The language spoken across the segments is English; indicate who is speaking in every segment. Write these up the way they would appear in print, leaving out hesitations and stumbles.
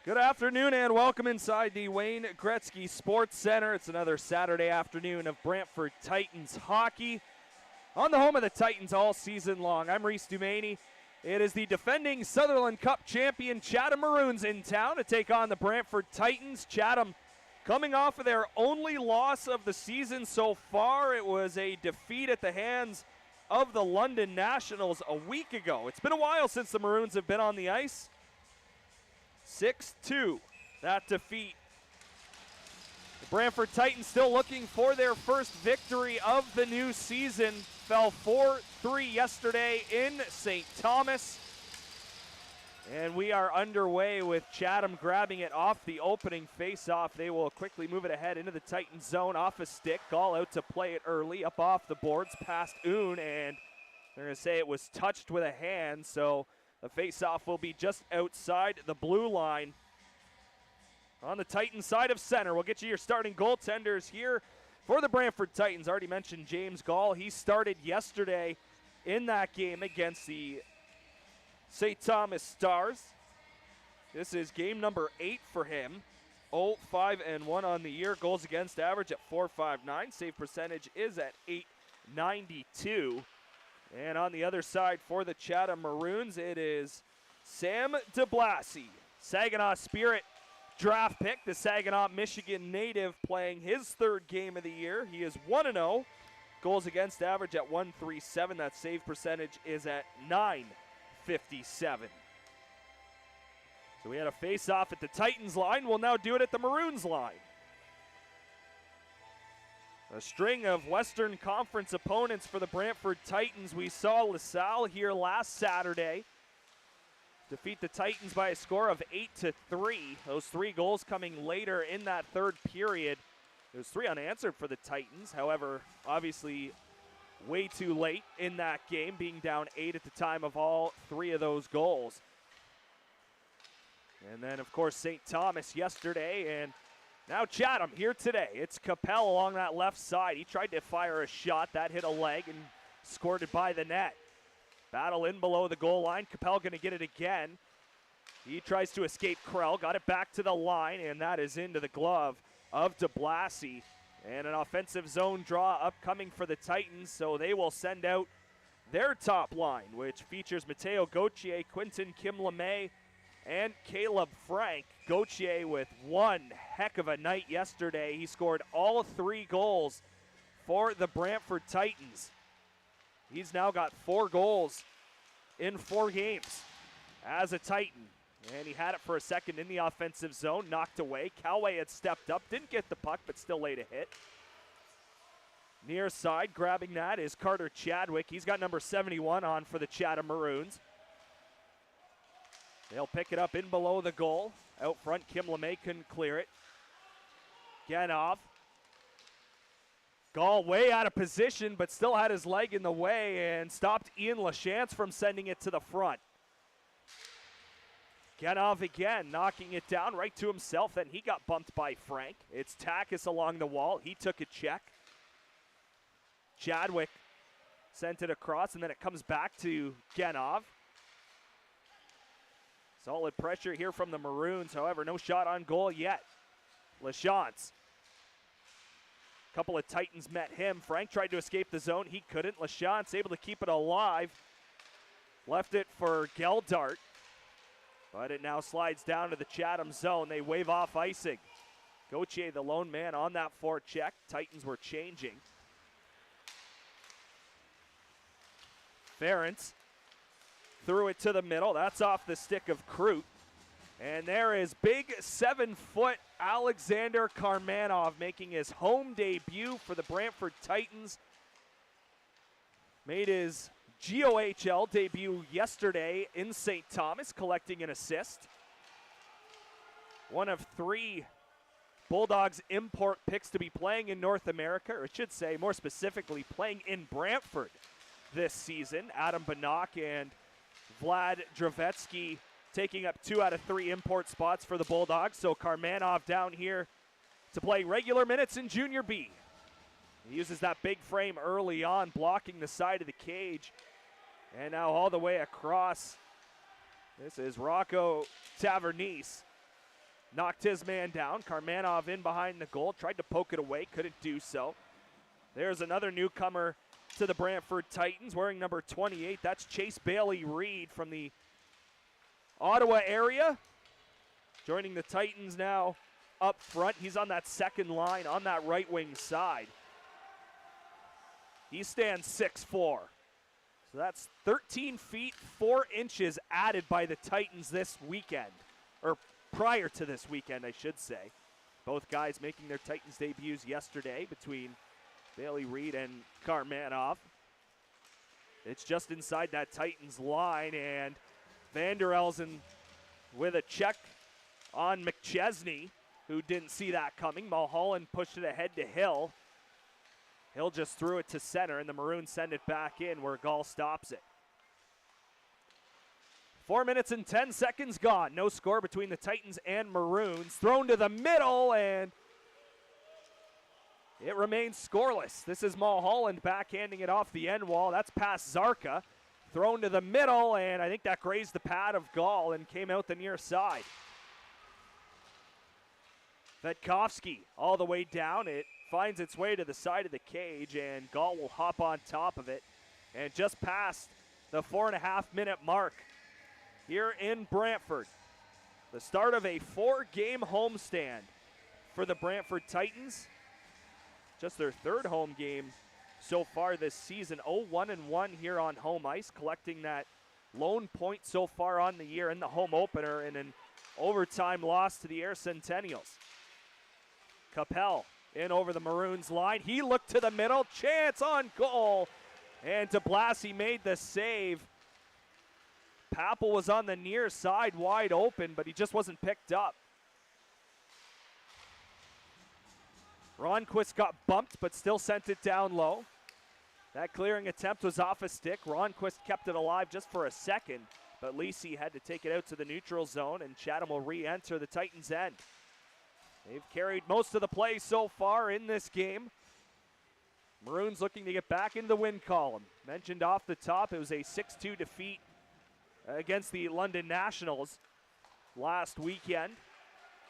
Speaker 1: Good afternoon and welcome inside the Wayne Gretzky Sports Center. It's another Saturday afternoon of Brantford Titans hockey on the home of the Titans all season long. I'm Reese Dumaney. It is the defending Sutherland Cup champion Chatham Maroons in town to take on the Brantford Titans. Chatham coming off of their only loss of the season so far. It was a defeat at the hands of the London Nationals a week ago. It's been a while since the Maroons have been on the ice. 6-2, that defeat. The Brantford Titans still looking for their first victory of the new season. Fell 4-3 yesterday in St. Thomas. And we are underway with Chatham grabbing it off the opening faceoff. They will quickly move it ahead into the Titan zone off a stick. Gall out to play it early, up off the boards past Oon, and they're going to say it was touched with a hand, so the faceoff will be just outside the blue line. On the Titan side of center, we'll get you your starting goaltenders here for the Brantford Titans. Already mentioned James Gall. He started yesterday in that game against the St. Thomas Stars. This is game number 8 for him. 0-5-1 on the year. Goals against average at .459. Save percentage is at .892. And on the other side for the Chatham Maroons, it is Sam DeBlasi, Saginaw Spirit draft pick, the Saginaw, Michigan native, playing his third game of the year. He is 1-0. Goals against average at .137. That save percentage is at .957. So we had a face-off at the Titans line. We'll now do it at the Maroons line. A string of Western Conference opponents for the Brantford Titans. We saw LaSalle here last Saturday defeat the Titans by a score of 8-3. Those 3 goals coming later in that third period. It was 3 unanswered for the Titans. However, obviously way too late in that game, being down 8 at the time of all 3 of those goals. And then, of course, St. Thomas yesterday, and now Chatham here today. It's Capel along that left side. He tried to fire a shot. That hit a leg and scored it by the net. Battle in below the goal line. Capel going to get it again. He tries to escape Krell. Got it back to the line, and that is into the glove of DeBlasi. And an offensive zone draw upcoming for the Titans, so they will send out their top line, which features Mateo Gauthier, Quinton Kim LeMay, and Caleb Frank. Gauthier with one heck of a night yesterday. He scored all 3 goals for the Brantford Titans. He's now got 4 goals in 4 games as a Titan. And he had it for a second in the offensive zone, knocked away. Coway had stepped up, didn't get the puck, but still laid a hit. Near side, grabbing that is Carter Chadwick. He's got number 71 on for the Chatham Maroons. They'll pick it up in below the goal. Out front, Kim LeMay couldn't clear it. Ganov. Gall way out of position, but still had his leg in the way and stopped Ian Lachance from sending it to the front. Ganov again, knocking it down right to himself. Then he got bumped by Frank. It's Takis along the wall. He took a check. Chadwick sent it across, and then it comes back to Ganov. Solid pressure here from the Maroons. However, no shot on goal yet. Lachance. A couple of Titans met him. Frank tried to escape the zone. He couldn't. Lachance able to keep it alive. Left it for Geldart. But it now slides down to the Chatham zone. They wave off icing. Gauthier, the lone man on that forecheck. Titans were changing. Ferentz threw it to the middle. That's off the stick of Krut. And there is big 7-foot Alexander Karmanov making his home debut for the Brantford Titans. Made his GOHL debut yesterday in St. Thomas, collecting an assist. One of 3 Bulldogs import picks to be playing in North America, or I should say more specifically playing in Brantford this season. Adam Banach and Vlad Dravetsky taking up 2 out of 3 import spots for the Bulldogs. So Karmanov down here to play regular minutes in Junior B. He uses that big frame early on, blocking the side of the cage. And now all the way across, this is Rocco Tavernese. knocked his man down. Karmanov in behind the goal, tried to poke it away, couldn't do so. There's another newcomer to the Brantford Titans wearing number 28. That's Chase Bailey-Reed from the Ottawa area. Joining the Titans now up front. He's on that second line on that right wing side. He stands 6'4". So that's 13 feet 4 inches added by the Titans this weekend, or prior to this weekend, I should say. Both guys making their Titans debuts yesterday between Bailey-Reed and Karmanov. It's just inside that Titans line, and Vander Elsen with a check on McChesney, who didn't see that coming. Mulholland pushed it ahead to Hill. Hill just threw it to center, and the Maroons send it back in where Gall stops it. 4 minutes and 10 seconds gone. No score between the Titans and Maroons. Thrown to the middle, and it remains scoreless. This is Mulholland backhanding it off the end wall. That's past Zarka. Thrown to the middle, and I think that grazed the pad of Gall and came out the near side. Vetkovsky all the way down. It finds its way to the side of the cage, and Gall will hop on top of it. And just past the 4.5-minute mark here in Brantford. The start of a 4-game homestand for the Brantford Titans. Just their third home game so far this season. 0-1-1 here on home ice, collecting that lone point so far on the year in the home opener in an overtime loss to the Air Centennials. Capel in over the Maroons line. He looked to the middle. Chance on goal. And DeBlasi made the save. Papel was on the near side wide open, but he just wasn't picked up. Ronquist got bumped, but still sent it down low. That clearing attempt was off a stick. Ronquist kept it alive just for a second, but Lisi had to take it out to the neutral zone, and Chatham will re-enter the Titans' end. They've carried most of the play so far in this game. Maroons looking to get back into the win column. Mentioned off the top, it was a 6-2 defeat against the London Nationals last weekend.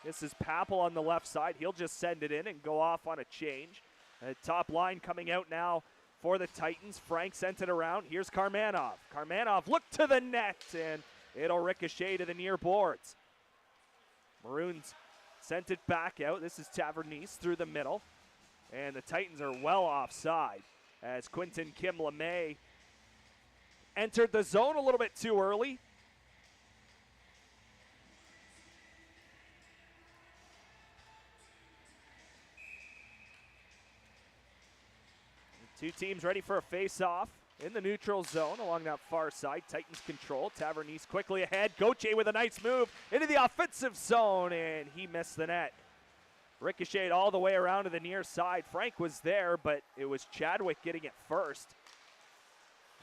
Speaker 1: This is Papel on the left side. He'll just send it in and go off on a change. Top line coming out now for the Titans. Frank sent it around. Here's Karmanov. Karmanov looked to the net, and it'll ricochet to the near boards. Maroons sent it back out. This is Tavernise through the middle. And the Titans are well offside as Quentin Kim LeMay entered the zone a little bit too early. Two teams ready for a face-off in the neutral zone along that far side. Titans control. Tavernise quickly ahead. Gauthier with a nice move into the offensive zone, and he missed the net. Ricocheted all the way around to the near side. Frank was there, but it was Chadwick getting it first.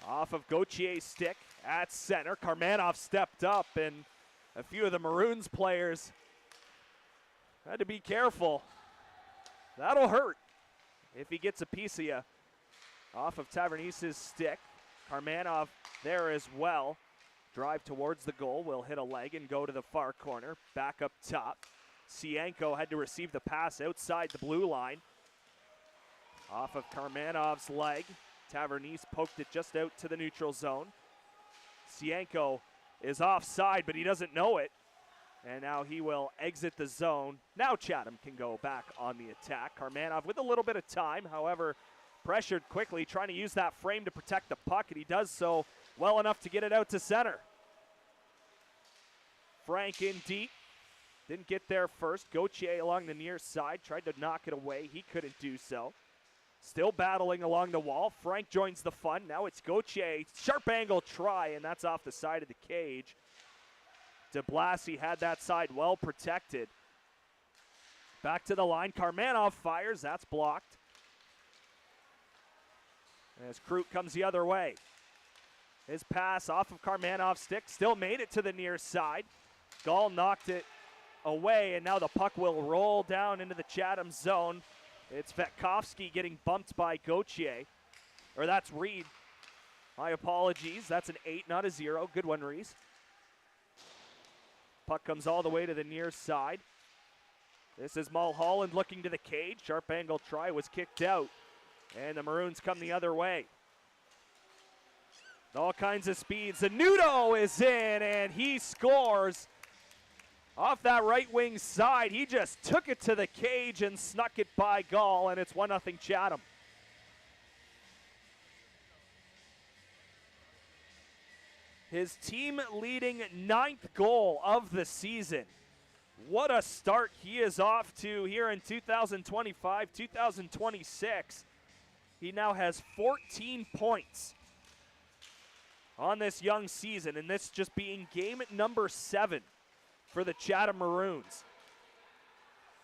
Speaker 1: Off of Gauthier's stick at center. Karmanov stepped up, and a few of the Maroons players had to be careful. That'll hurt if he gets a piece of you. Off of Tavernise's stick. Karmanov there as well. Drive towards the goal. Will hit a leg and go to the far corner. Back up top. Sienko had to receive the pass outside the blue line. Off of Karmanov's leg. Tavernise poked it just out to the neutral zone. Sienko is offside, but he doesn't know it. And now he will exit the zone. Now Chatham can go back on the attack. Karmanov with a little bit of time, however, pressured quickly, trying to use that frame to protect the puck, and he does so well enough to get it out to center. Frank in deep. Didn't get there first. Gauthier along the near side. Tried to knock it away. He couldn't do so. Still battling along the wall. Frank joins the fun. Now it's Gauthier. Sharp angle try, and that's off the side of the cage. DeBlasi had that side well protected. Back to the line. Karmanov fires. That's blocked. As Krut comes the other way. His pass off of Karmanov's stick. Still made it to the near side. Gall knocked it away, and now the puck will roll down into the Chatham zone. It's Vetkovsky getting bumped by Gauthier. Or that's Reed. My apologies. That's an 8, not a 0. Good one, Reese. Puck comes all the way to the near side. This is Mulholland looking to the cage. Sharp angle try was kicked out. And the Maroons come the other way. All kinds of speed. Zanudo is in, and he scores off that right wing side. He just took it to the cage and snuck it by goal, and it's 1-0 Chatham. His team-leading 9th goal of the season. What a start he is off to here in 2025, 2026. He now has 14 points on this young season, and this just being game number 7 for the Chatham Maroons.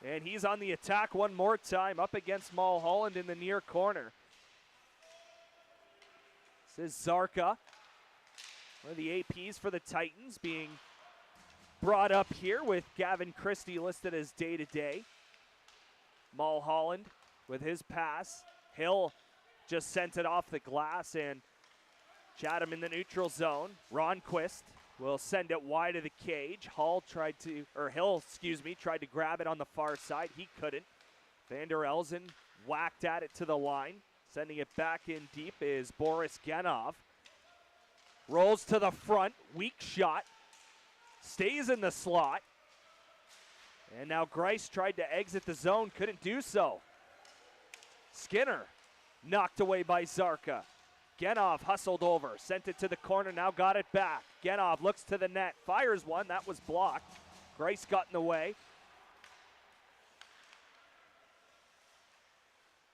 Speaker 1: And he's on the attack one more time up against Mulholland in the near corner. This is Zarka, one of the APs for the Titans, being brought up here with Gavin Christie listed as day-to-day. Mulholland with his pass. Hill just sent it off the glass, and Chatham in the neutral zone. Ronquist will send it wide of the cage. Hill tried to grab it on the far side. He couldn't. Van der Elzen whacked at it to the line. Sending it back in deep is Boris Genov. Rolls to the front, weak shot. Stays in the slot. And now Grice tried to exit the zone, couldn't do so. Skinner knocked away by Zarka. Genov hustled over, sent it to the corner, now got it back. Genov looks to the net, fires one, that was blocked. Grice got in the way.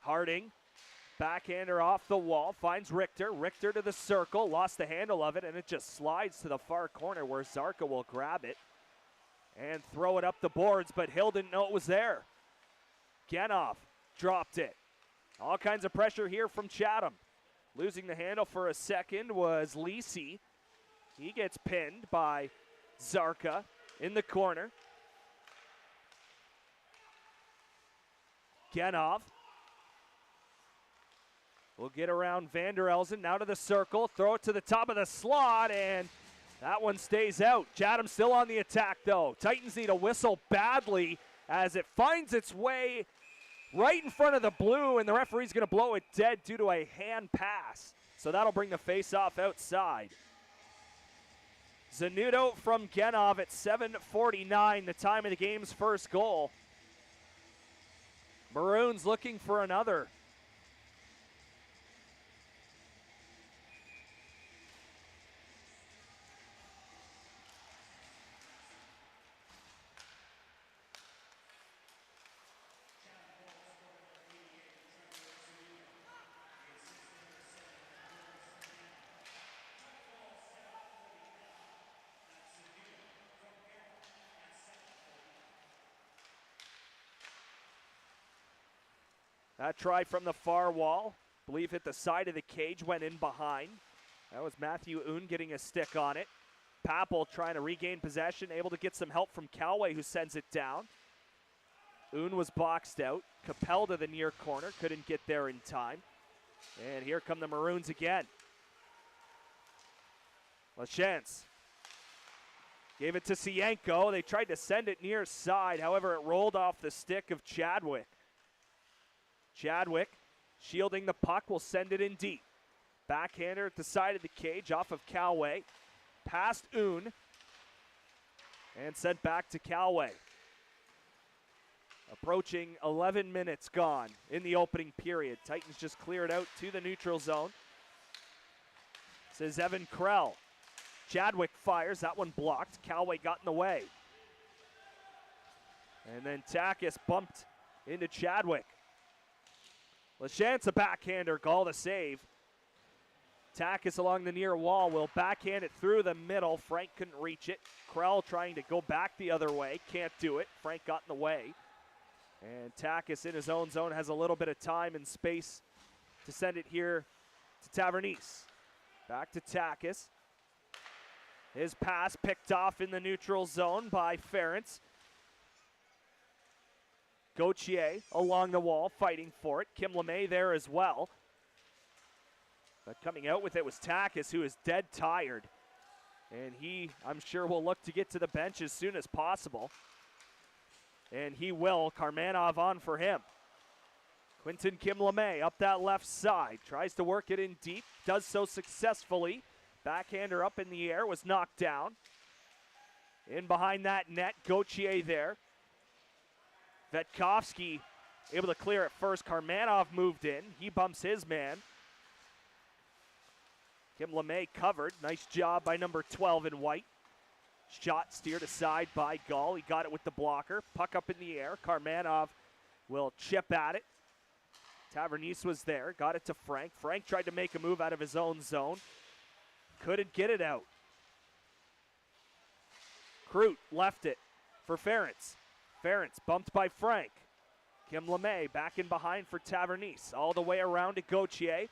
Speaker 1: Harding, backhander off the wall, finds Richter. Richter to the circle, lost the handle of it, and it just slides to the far corner where Zarka will grab it and throw it up the boards, but Hill didn't know it was there. Genov dropped it. All kinds of pressure here from Chatham. Losing the handle for a second was Lisi. He gets pinned by Zarka in the corner. Genov will get around Van der Elzen, now to the circle, throw it to the top of the slot, and that one stays out. Chatham still on the attack, though. Titans need a whistle badly as it finds its way right in front of the blue, and the referee's going to blow it dead due to a hand pass. So that'll bring the face-off outside. Zanudo from Genov at 7:49, the time of the game's first goal. Maroons looking for another. That try from the far wall, believe hit the side of the cage, went in behind. That was Matthew Oon getting a stick on it. Papel trying to regain possession, able to get some help from Calway, who sends it down. Oon was boxed out. Capel to the near corner, couldn't get there in time. And here come the Maroons again. Lachance gave it to Sienko. They tried to send it near side, however it rolled off the stick of Chadwick. Chadwick, shielding the puck, will send it in deep. Backhander at the side of the cage off of Calway. Past Oon. And sent back to Calway. Approaching 11 minutes gone in the opening period. Titans just cleared out to the neutral zone. This is Evan Krell. Chadwick fires, that one blocked. Calway got in the way. And then Takis bumped into Chadwick. Lachance a backhander, Gall to save. Takis along the near wall will backhand it through the middle. Frank couldn't reach it. Krell trying to go back the other way, can't do it. Frank got in the way. And Takis in his own zone has a little bit of time and space to send it here to Tavernise. Back to Takis. His pass picked off in the neutral zone by Ferentz. Gauthier along the wall, fighting for it. Kim LeMay there as well. But coming out with it was Takis, who is dead tired. And he, I'm sure, will look to get to the bench as soon as possible. and he will. Karmanov on for him. Quinton Kim-LeMay up that left side. Tries to work it in deep. Does so successfully. Backhander up in the air. Was knocked down. In behind that net. Gauthier there. Vetkovsky able to clear it first. Karmanov moved in. He bumps his man. Kim-LeMay covered. Nice job by number 12 in white. Shot steered aside by Gall. He got it with the blocker. Puck up in the air. Karmanov will chip at it. Tavernise was there. Got it to Frank. Frank tried to make a move out of his own zone. Couldn't get it out. Krut left it for Ferentz. Ferentz bumped by Frank. Kim-LeMay back in behind for Tavernise. All the way around to Gauthier.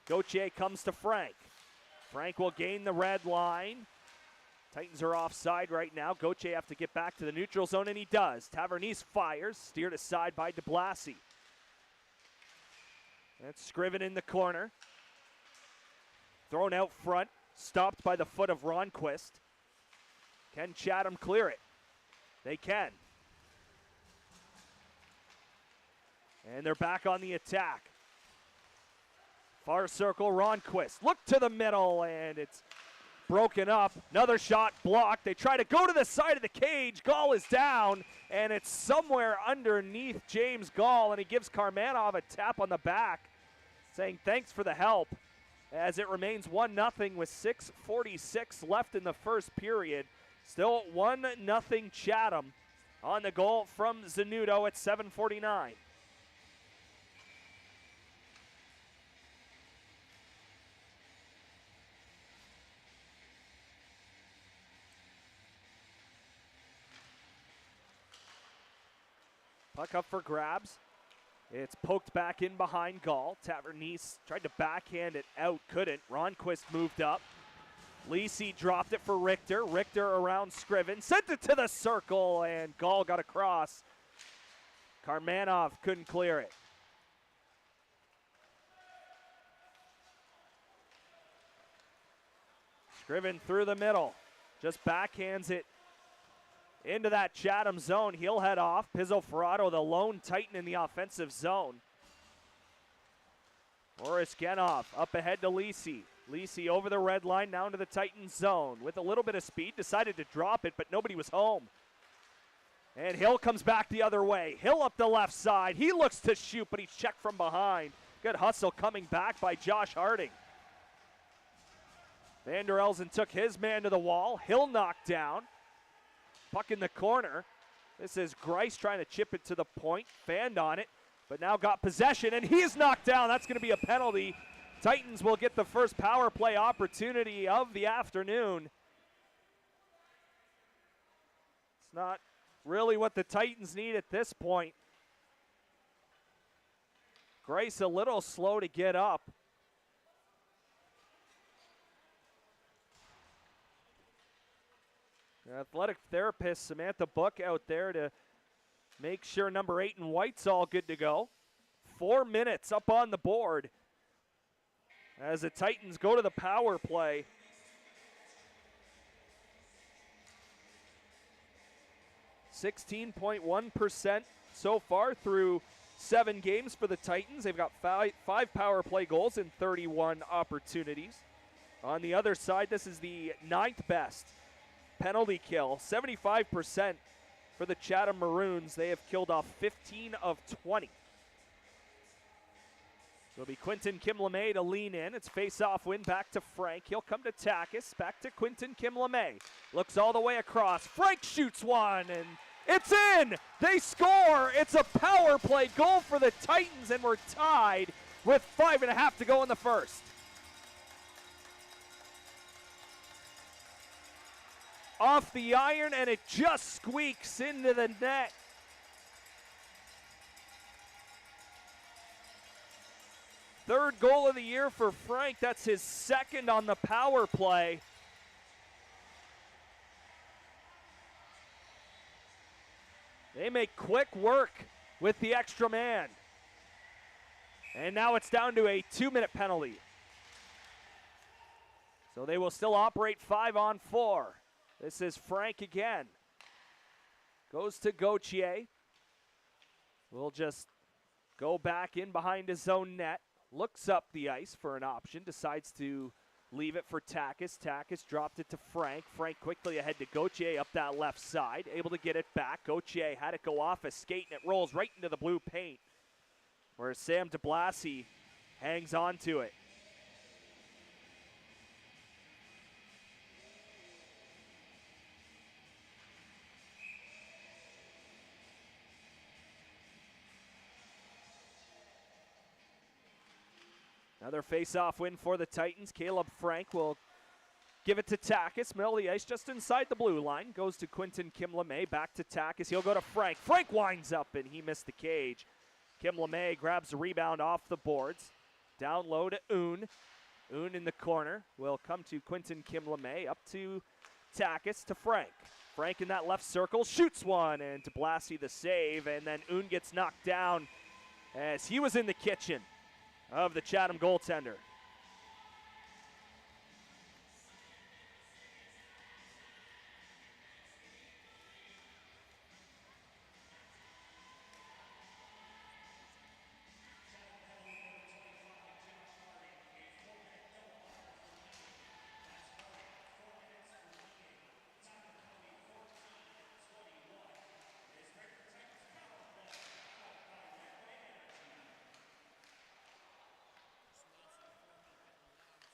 Speaker 1: Gauthier comes to Frank. Frank will gain the red line. Titans are offside right now. Gauthier have to get back to the neutral zone, and he does. Tavernise fires, steered aside by DeBlasi. That's Scriven in the corner. Thrown out front, stopped by the foot of Ronquist. Can Chatham clear it? They can. And they're back on the attack. Far circle, Ronquist. Look to the middle, and it's broken up. Another shot blocked. They try to go to the side of the cage. Gall is down, and it's somewhere underneath James Gall, and he gives Karmanov a tap on the back, saying thanks for the help, as it remains 1-0 with 6:46 left in the first period. Still 1-0 Chatham on the goal from Zanudo at 7:49. Puck up for grabs. It's poked back in behind Gall. Tavernise tried to backhand it out, couldn't. Ronquist moved up. Lisi dropped it for Richter. Richter around Scriven. Sent it to the circle, and Gall got across. Karmanov couldn't clear it. Scriven through the middle. Just backhands it into that Chatham zone. He'll head off. Pizzo Ferrato, the lone Titan in the offensive zone. Boris Genov up ahead to Lisi. Lisi over the red line, down to the Titan zone. With a little bit of speed, decided to drop it, but nobody was home. And Hill comes back the other way. Hill up the left side. He looks to shoot, but he's checked from behind. Good hustle coming back by Josh Harding. Van der Elsen took his man to the wall. Hill knocked down. Puck in the corner. This is Grice trying to chip it to the point. Fanned on it, but now got possession, and he's knocked down. That's going to be a penalty. Titans will get the first power play opportunity of the afternoon. It's not really what the Titans need at this point. Grice a little slow to get up. Athletic therapist Samantha Book out there to make sure number 8 in white's all good to go. 4 minutes up on the board as the Titans go to the power play. .1% so far through 7 games for the Titans. They've got five power play goals in 31 opportunities. On the other side, this is the 9th best penalty kill, 75% for the Chatham Maroons. They have killed off 15 of 20. It'll be Quinton Kim-LeMay to lean in. It's face-off win back to Frank. He'll come to Takis, back to Quinton Kim-LeMay. Looks all the way across. Frank shoots one, and it's in! They score! It's a power play goal for the Titans, and we're tied with 5.5 to go in the first. Off the iron, and it just squeaks into the net. Third goal of the year for Frank. That's his second on the power play. They make quick work with the extra man. And now it's down to a 2-minute penalty. So they will still operate 5-on-4. This is Frank again. Goes to Gauthier. will just go back in behind his own net. Looks up the ice for an option. Decides to leave it for Takis. Takis dropped it to Frank. Frank quickly ahead to Gauthier up that left side. Able to get it back. Gauthier had it go off a skate, and it rolls right into the blue paint, where Sam DeBlasi hangs on to it. Another face-off win for the Titans. Caleb Frank will give it to Takis. Middle of the ice, just inside the blue line. Goes to Quinton Kim LeMay. Back to Takis. He'll go to Frank. Frank winds up, and he missed the cage. Kim LeMay grabs the rebound off the boards. Down low to Oon. Oon in the corner will come to Quinton Kim LeMay. Up to Takis to Frank. Frank in that left circle. Shoots one, and DeBlasi the save. And then Oon gets knocked down as he was in the kitchen of the Chatham goaltender.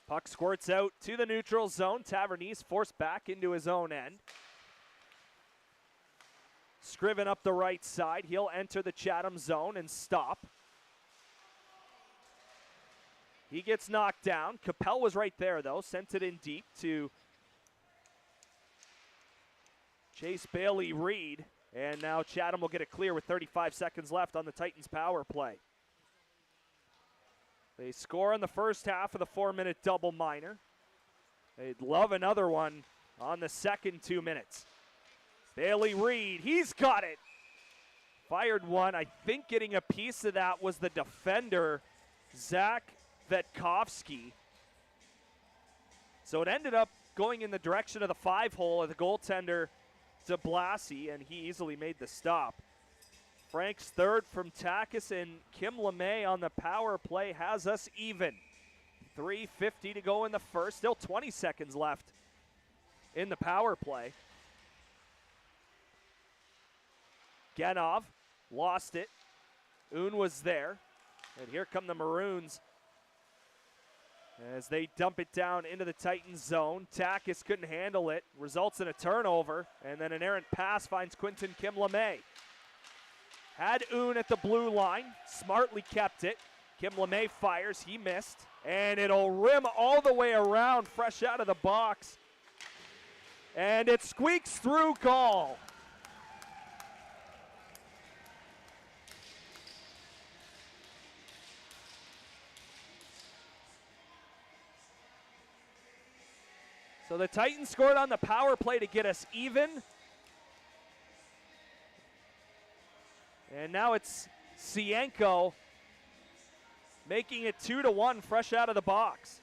Speaker 1: Puck squirts out to the neutral zone. Tavernese forced back into his own end. Scriven up the right side. He'll enter the Chatham zone and stop. He gets knocked down. Capel was right there, though. Sent it in deep to Chase Bailey Reed. And now Chatham will get it clear with 35 seconds left on the Titans' power play. They score in the first half of the 4-minute double minor. They'd love another one on the second 2 minutes. Bailey Reed, he's got it. Fired one. I think getting a piece of that was the defender, Zach Vetkovsky. So it ended up going in the direction of the 5-hole of the goaltender, DeBlasi, and he easily made the stop. Frank's third from Takis, and Kim LeMay on the power play has us even. 3:50 to go in the first. Still 20 seconds left in the power play. Genov lost it. Oon was there. And here come the Maroons as they dump it down into the Titans zone. Takis couldn't handle it. Results in a turnover. And then an errant pass finds Quinton Kim LeMay. Had Oon at the blue line, smartly kept it. Kim LeMay fires, he missed. And it'll rim all the way around, fresh out of the box. And it squeaks through goal. So the Titans scored on the power play to get us even. And now it's Sienko making it 2-1 fresh out of the box.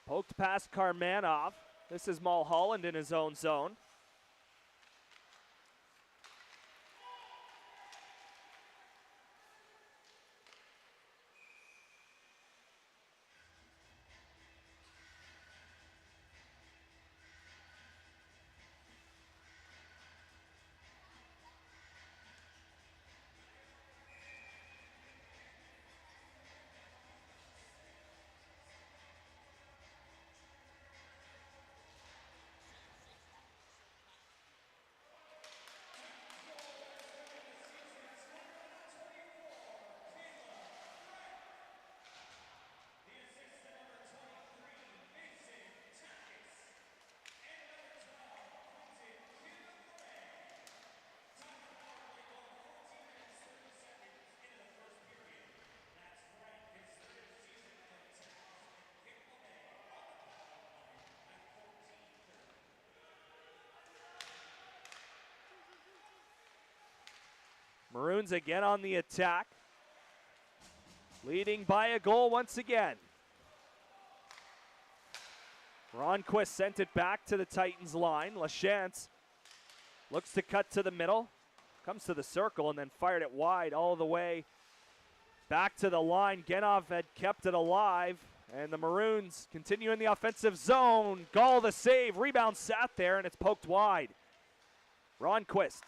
Speaker 1: Poked past Karmanov. This is Mulholland in his own zone. Maroons again on the attack, leading by a goal once again. Ronquist sent it back to the Titans line. LaChance looks to cut to the middle, comes to the circle, and then fired it wide all the way back to the line. Genov had kept it alive, and the Maroons continue in the offensive zone. Gall the save, rebound sat there, and it's poked wide. Ronquist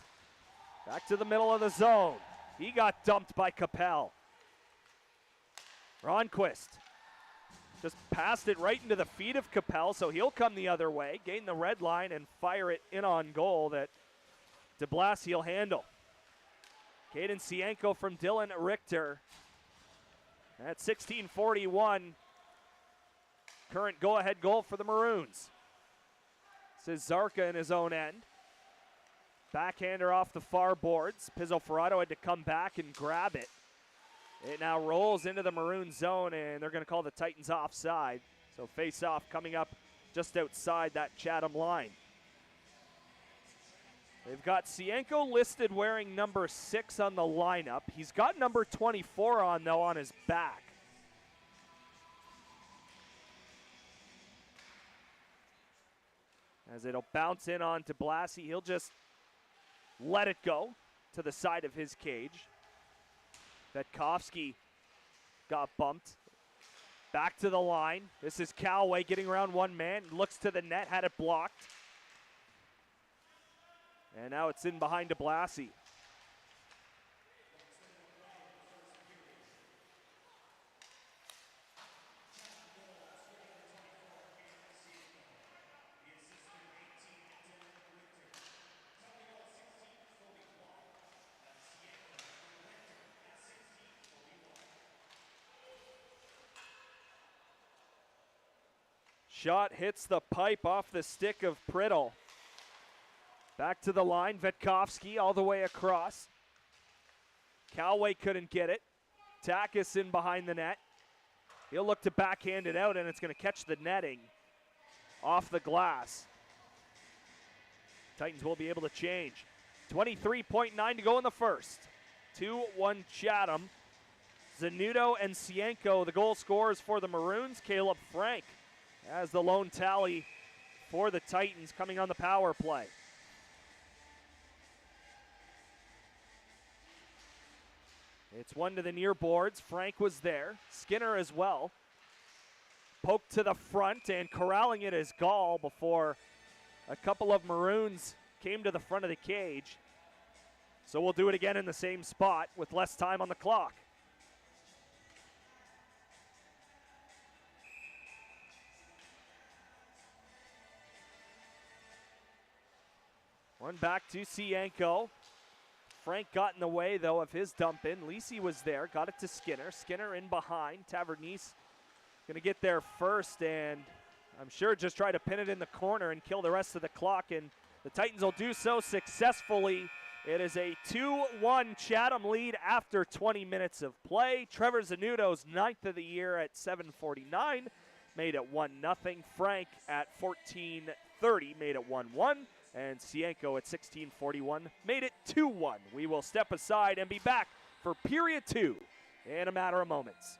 Speaker 1: back to the middle of the zone. He got dumped by Capel. Ronquist just passed it right into the feet of Capel, so he'll come the other way, gain the red line, and fire it in on goal that de Blassie will handle. Caden Sienko from Dylan Richter at 16:41. Current go-ahead goal for the Maroons. This is Zarka in his own end. Backhander off the far boards. Pizzo Ferrato had to come back and grab it. It now rolls into the Maroon zone, and they're going to call the Titans offside. So face-off coming up just outside that Chatham line. They've got Sienko listed wearing number 6 on the lineup. He's got number 24 on, though, on his back. As it'll bounce in on to Blassie, he'll just let it go to the side of his cage. Vetkovsky got bumped. Back to the line. This is Callaway getting around one man. Looks to the net, had it blocked. And now it's in behind de Blassie. Shot hits the pipe off the stick of Priddle. Back to the line, Vetkovsky all the way across. Callaway couldn't get it. Takis in behind the net. He'll look to backhand it out, and it's going to catch the netting off the glass. Titans will be able to change. 23.9 to go in the first. 2-1 Chatham. Zanuto and Sienko, the goal scorers for the Maroons. Caleb Frank as the lone tally for the Titans coming on the power play. It's one to the near boards. Frank was there. Skinner as well. Poked to the front, and corralling it is Gall before a couple of Maroons came to the front of the cage. So we'll do it again in the same spot with less time on the clock. One back to Sienko. Frank got in the way, though, of his dump in. Lisi was there, got it to Skinner. Skinner in behind. Tavernese going to get there first, and I'm sure just try to pin it in the corner and kill the rest of the clock, and the Titans will do so successfully. It is a 2-1 Chatham lead after 20 minutes of play. Trevor Zanuto's 9th of the year at 7:49 made it 1-0. Frank at 14:30 made it 1-1. And Sienko at 16:41 made it 2-1. We will step aside and be back for period 2 in a matter of moments.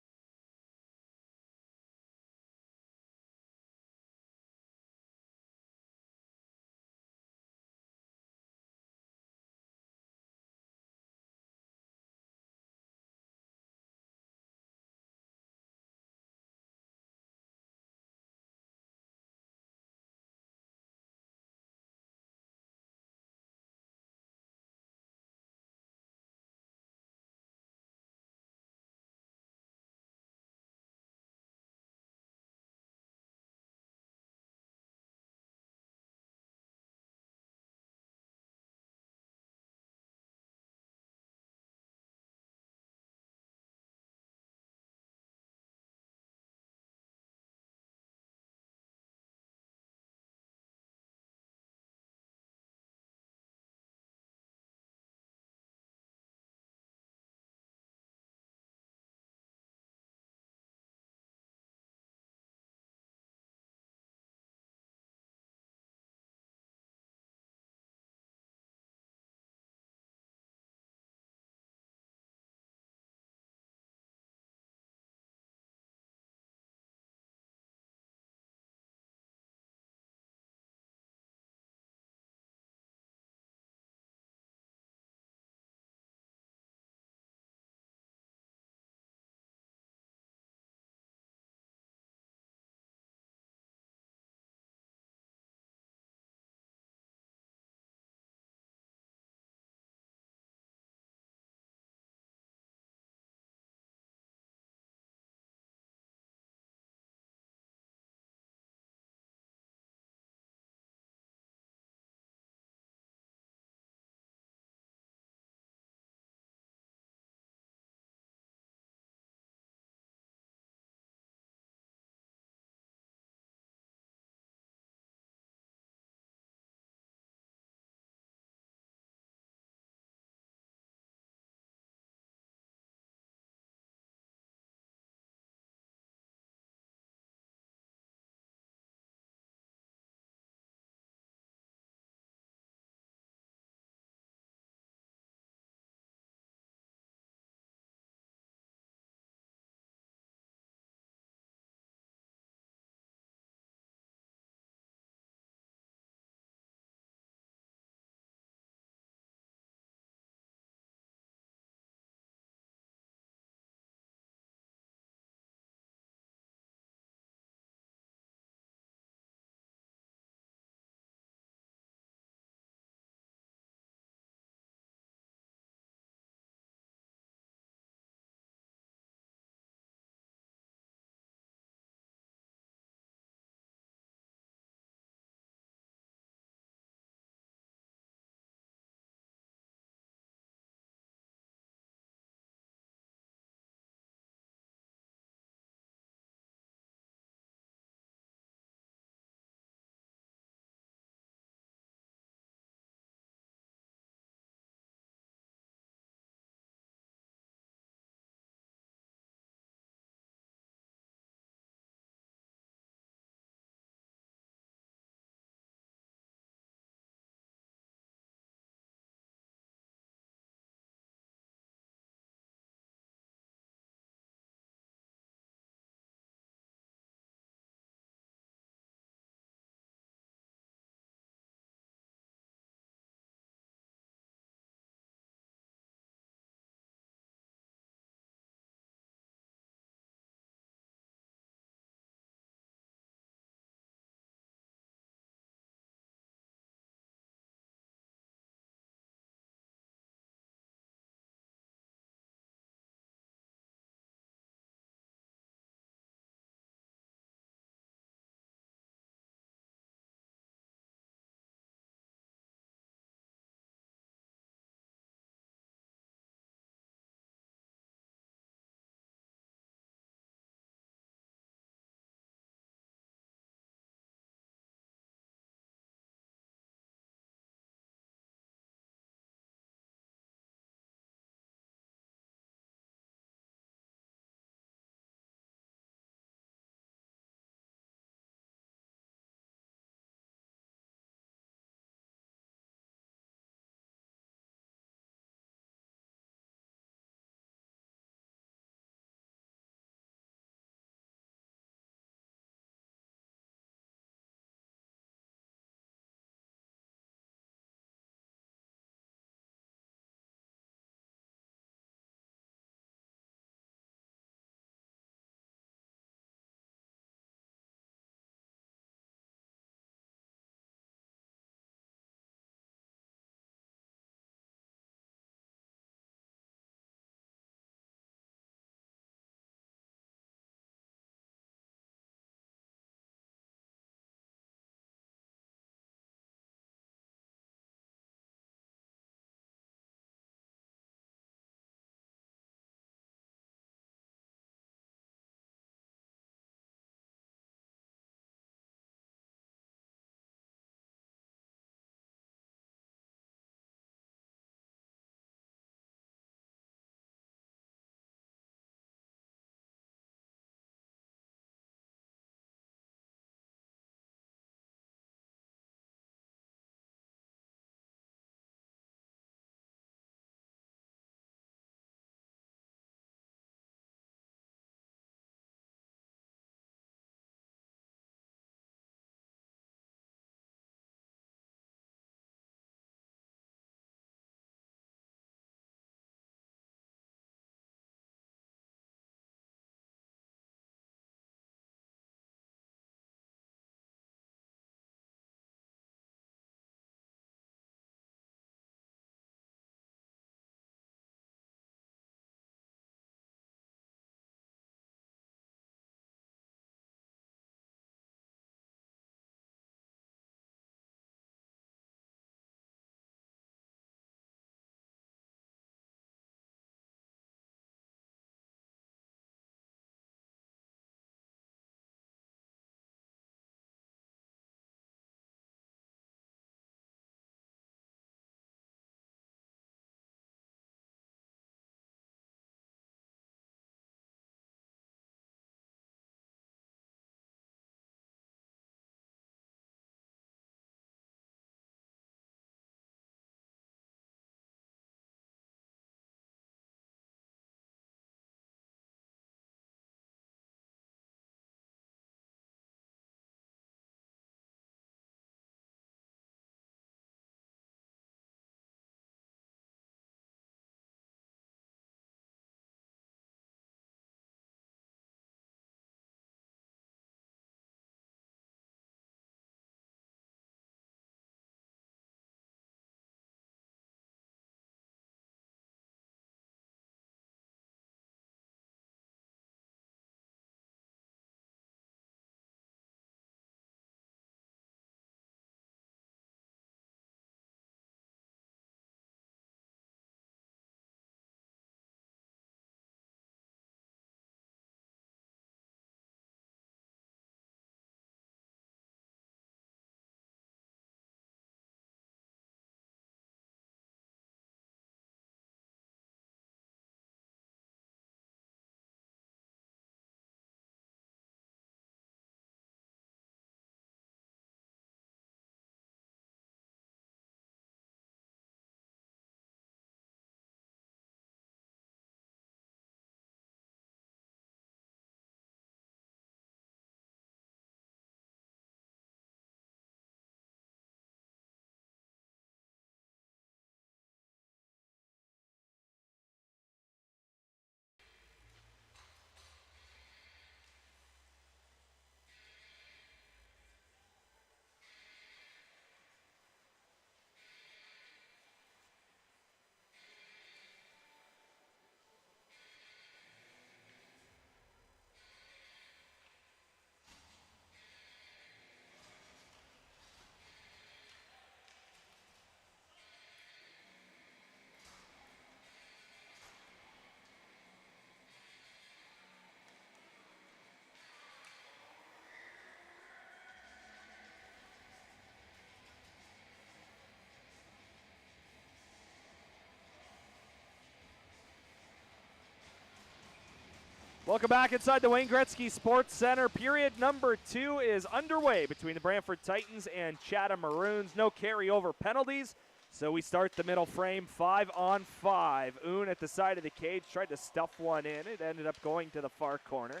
Speaker 1: Welcome back inside the Wayne Gretzky Sports Center. Period number 2 is underway between the Brantford Titans and Chatham Maroons. No carryover penalties, so we start the middle frame 5-on-5. Oon at the side of the cage tried to stuff one in. It ended up going to the far corner.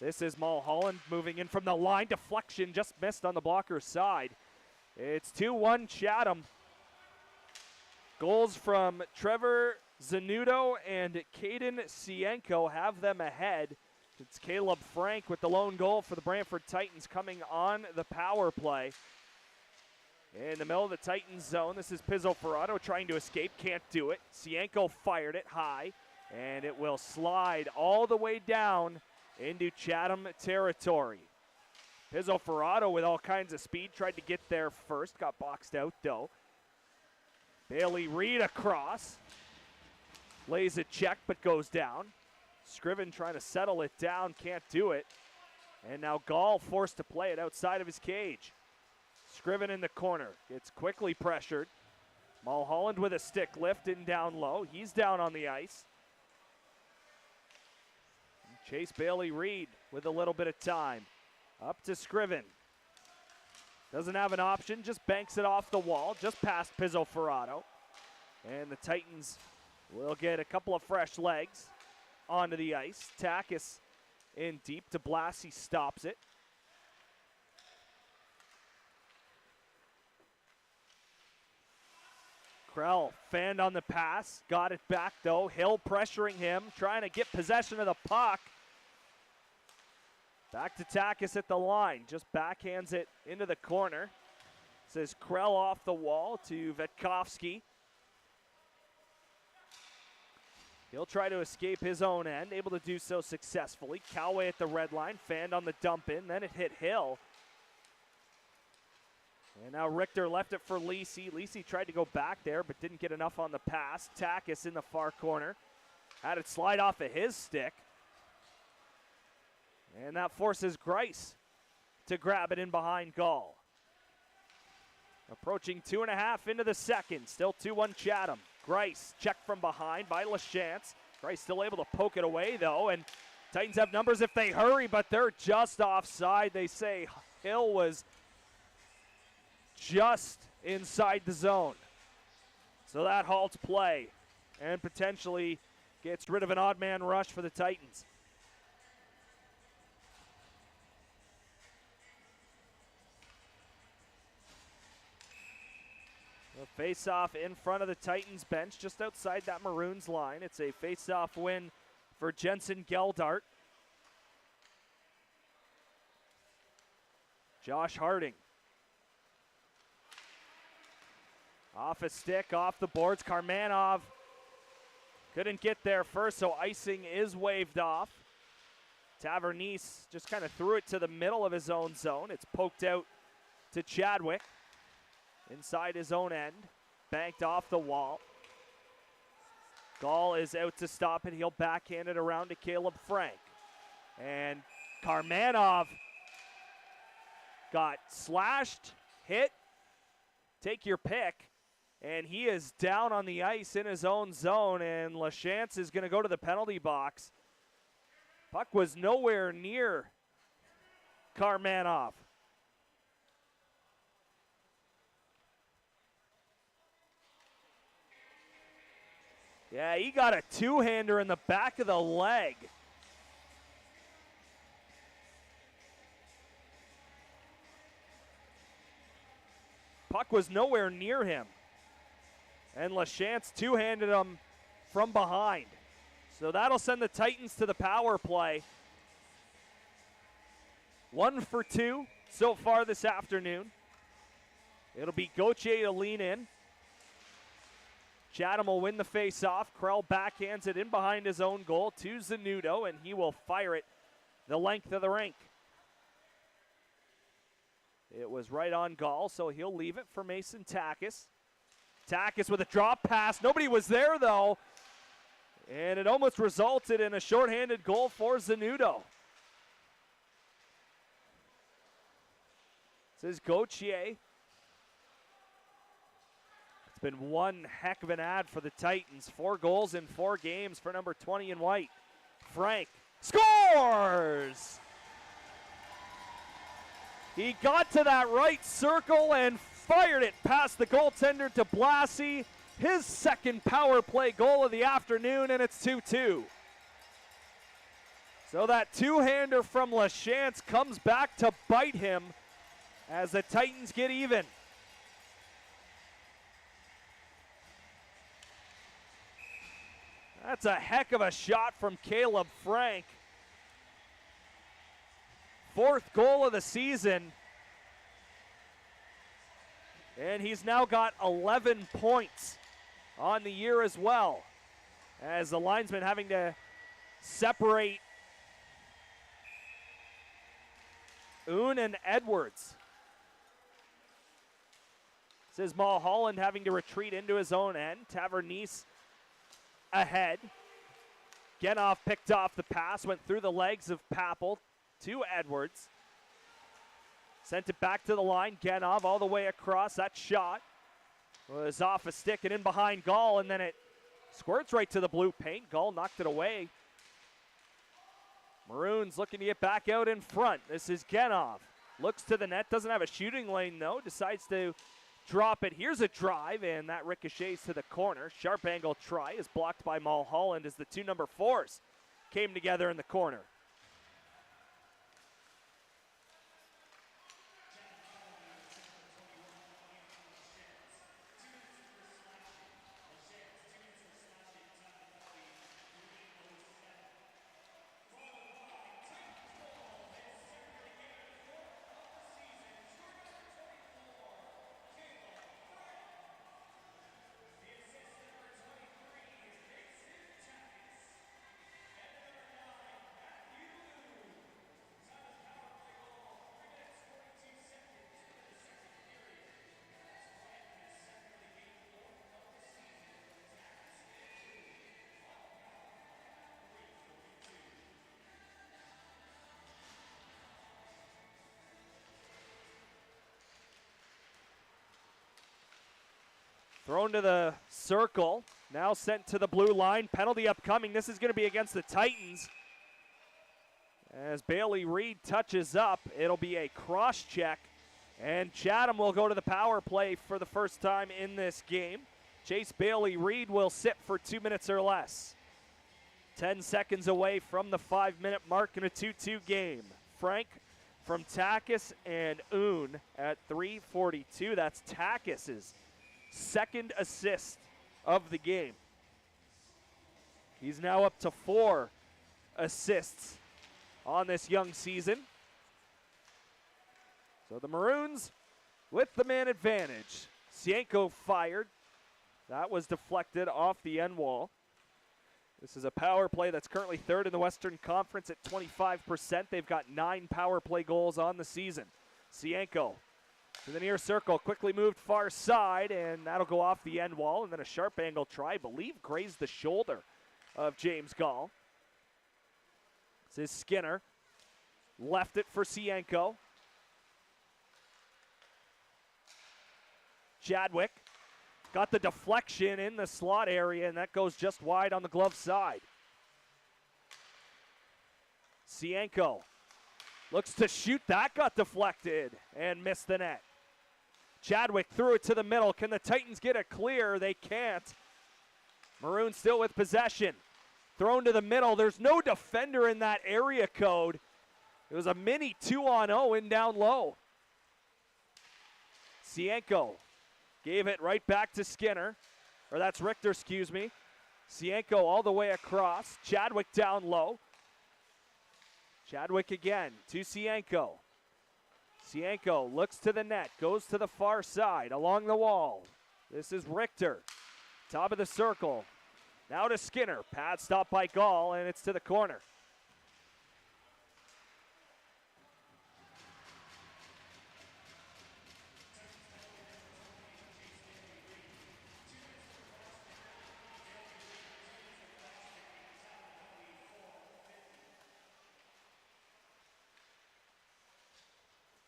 Speaker 1: This is Mulholland moving in from the line. Deflection just missed on the blocker's side. It's 2-1 Chatham. Goals from Trevor Zanudo and Caden Cienko have them ahead. It's Caleb Frank with the lone goal for the Brantford Titans coming on the power play. In the middle of the Titans zone, this is Pizzo Ferrato trying to escape, can't do it. Cienko fired it high, and it will slide all the way down into Chatham territory. Pizzo Ferrato with all kinds of speed, tried to get there first, got boxed out though. Bailey Reed across. Lays a check, but goes down. Scriven trying to settle it down, can't do it. And now Gall forced to play it outside of his cage. Scriven in the corner, gets quickly pressured. Mulholland with a stick lift and down low. He's down on the ice. Chase Bailey Reed with a little bit of time. Up to Scriven. Doesn't have an option, just banks it off the wall, just past Pizzo Ferrato. And the Titans will get a couple of fresh legs onto the ice. Takis in deep. DeBlasi stops it. Krell fanned on the pass. Got it back though. Hill pressuring him. Trying to get possession of the puck. Back to Takis at the line. Just backhands it into the corner. Says Krell off the wall to Vetkovsky. He'll try to escape his own end, able to do so successfully. Coway at the red line, fanned on the dump in, then it hit Hill. And now Richter left it for Lisi. Lisi tried to go back there, but didn't get enough on the pass. Takis in the far corner. Had it slide off of his stick. And that forces Grice to grab it in behind Gall. Approaching 2.5 into the second. Still 2-1 Chatham. Grice checked from behind by LaChance. Grice still able to poke it away though, and Titans have numbers if they hurry, but they're just offside. They say Hill was just inside the zone. So that halts play and potentially gets rid of an odd man rush for the Titans. A face-off in front of the Titans bench, just outside that Maroons line. It's a face-off win for Jensen Geldart. Josh Harding. Off a stick, off the boards. Karmanov couldn't get there first, so icing is waved off. Tavernese just kind of threw it to the middle of his own zone. It's poked out to Chadwick. Inside his own end, banked off the wall. Gall is out to stop it. He'll backhand it around to Caleb Frank. And Karmanov got slashed, hit, take your pick, and he is down on the ice in his own zone, and LaChance is going to go to the penalty box. Puck was nowhere near Karmanov. Yeah, he got a two-hander in the back of the leg. Puck was nowhere near him. And LaChance two-handed him from behind. So that'll send the Titans to the power play. 1 for 2 so far this afternoon. It'll be Gauthier to lean in. Chatham will win the face-off. Krell backhands it in behind his own goal to Zanudo, and he will fire it the length of the rink. It was right on Gall, so he'll leave it for Mason Takis. Takis with a drop pass. Nobody was there, though. And it almost resulted in a shorthanded goal for Zanudo. This is Gauthier. It's been one heck of an ad for the Titans. 4 goals in 4 games for number 20 in white. Frank Scores! He got to that right circle and fired it past the goaltender to Blassie. His second power play goal of the afternoon, and it's 2-2. So that two-hander from LaChance comes back to bite him as the Titans get even. That's a heck of a shot from Caleb Frank. Fourth goal of the season. And he's now got 11 points on the year as well, as the linesman having to separate Oon and Edwards. This is Mulholland having to retreat into his own end. Tavernise ahead. Genoff picked off the pass, went through the legs of Papel to Edwards. Sent it back to the line. Genoff all the way across. That shot was off a stick and in behind Gall, and then it squirts right to the blue paint. Gall knocked it away. Maroons looking to get back out in front. This is Genoff. Looks to the net. Doesn't have a shooting lane, though. Decides to drop it. Here's a drive, and that ricochets to the corner. Sharp angle try is blocked by Mulholland as the two number 4s came together in the corner. Thrown to the circle, now sent to the blue line. Penalty upcoming. This is going to be against the Titans. As Bailey Reed touches up, it'll be a cross check, and Chatham will go to the power play for the first time in this game. Chase Bailey Reed will sit for 2 minutes or less. 10 seconds away from the 5-minute mark in a 2-2 game. Frank from Takis and Oon at 3:42. That's Takis's second assist of the game. He's now up to 4 assists on this young season. So the Maroons with the man advantage. Sienko fired. That was deflected off the end wall. This is a power play that's currently third in the Western Conference at 25%. They've got 9 power play goals on the season. Sienko to the near circle, quickly moved far side, and that'll go off the end wall, and then a sharp angle try, I believe grazed the shoulder of James Gall. This is Skinner. Left it for Sienko. Chadwick got the deflection in the slot area, and that goes just wide on the glove side. Sienko looks to shoot. That got deflected and missed the net. Chadwick threw it to the middle. Can the Titans get a clear? They can't. Maroons still with possession. Thrown to the middle. There's no defender in that area code. It was a mini 2-on-0 in down low. Sienko gave it right back to Skinner. Or that's Richter, excuse me. Sienko all the way across. Chadwick down low. Chadwick again to Sienko. Sienko looks to the net, goes to the far side, along the wall. This is Richter, top of the circle. Now to Skinner, pad stop by Gall, and it's to the corner.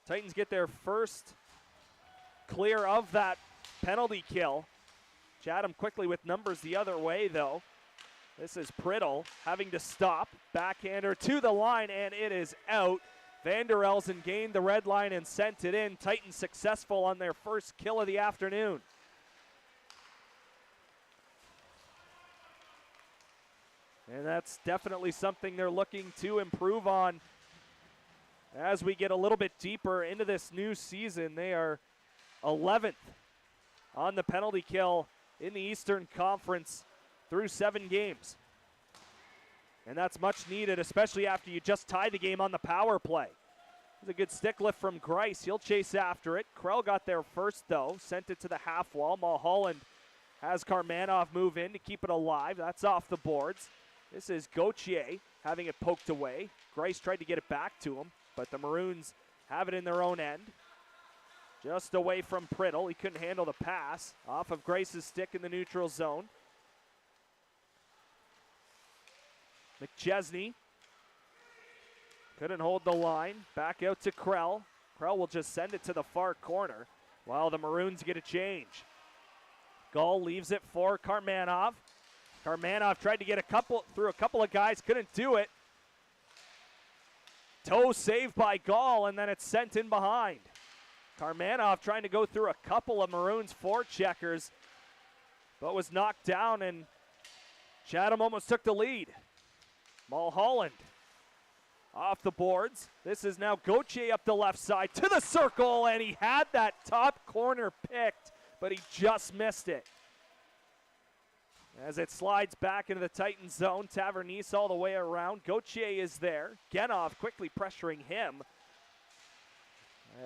Speaker 1: Titans get their first clear of that penalty kill. Chatham quickly with numbers the other way, though. This is Priddle having to stop. Backhander to the line, and it is out. Vander Elsen gained the red line and sent it in. Titans successful on their first kill of the afternoon. And that's definitely something they're looking to improve on as we get a little bit deeper into this new season. They are 11th on the penalty kill in the Eastern Conference through 7 games. And that's much needed, especially after you just tied the game on the power play. There's a good stick lift from Grice. He'll chase after it. Krell got there first, though. Sent it to the half wall. Mulholland has Karmanov move in to keep it alive. That's off the boards. This is Gauthier having it poked away. Grice tried to get it back to him, but the Maroons have it in their own end. Just away from Priddle. He couldn't handle the pass. Off of Grice's stick in the neutral zone. McChesney couldn't hold the line. Back out to Krell. Krell will just send it to the far corner while the Maroons get a change. Gull leaves it for Karmanov. Karmanov tried to get through a couple of guys, couldn't do it. Toe saved by Gall, and then it's sent in behind. Karmanov trying to go through a couple of Maroons forecheckers, but was knocked down, and Chatham almost took the lead. Mulholland off the boards. This is now Gauthier up the left side to the circle, and he had that top corner picked, but he just missed it. As it slides back into the Titans zone, Tavernice all the way around. Gauthier is there. Genov quickly pressuring him.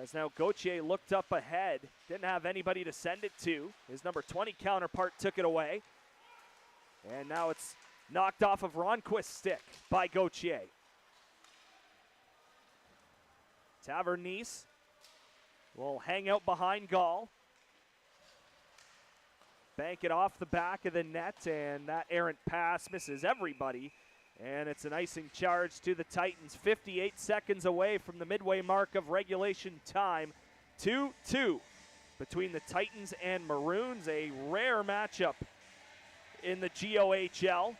Speaker 1: As now Gauthier looked up ahead. Didn't have anybody to send it to. His number 20 counterpart took it away. And now it's knocked off of Ronquist's stick by Gauthier. Tavernice will hang out behind Gall. Bank it off the back of the net, and that errant pass misses everybody. And it's an icing charge to the Titans. 58 seconds away from the midway mark of regulation time. 2-2 between the Titans and Maroons. A rare matchup in the GOHL.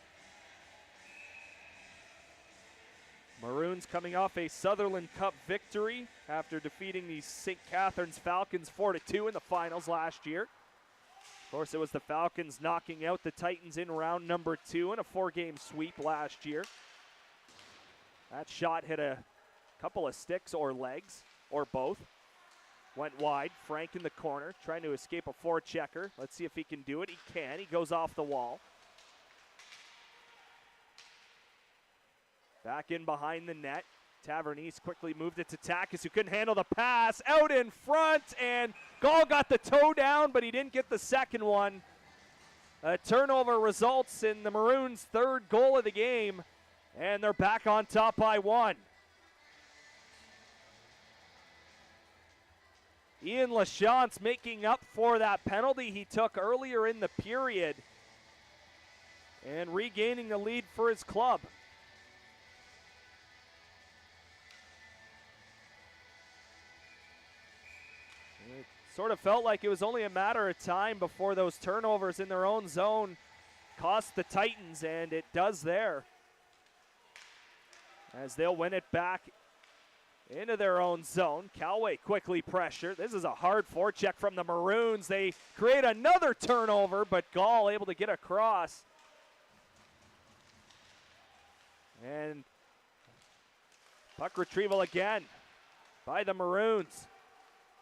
Speaker 1: Maroons coming off a Sutherland Cup victory after defeating the St. Catharines Falcons 4-2 in the finals last year. Of course, it was the Falcons knocking out the Titans in round number 2 in a 4-game sweep last year. That shot hit a couple of sticks or legs, or both. Went wide. Frank in the corner, trying to escape a forechecker. Let's see if he can do it. He can. He goes off the wall. Back in behind the net. Tavernice quickly moved it to Takis, who couldn't handle the pass. Out in front, and Gall got the toe down, but he didn't get the second one. A turnover results in the Maroons' third goal of the game, and they're back on top by 1. Ian Lachance making up for that penalty he took earlier in the period and regaining the lead for his club. Sort of felt like it was only a matter of time before those turnovers in their own zone cost the Titans, and it does there. As they'll win it back into their own zone. Calway quickly pressured. This is a hard forecheck from the Maroons. They create another turnover, but Gall able to get across. And puck retrieval again by the Maroons.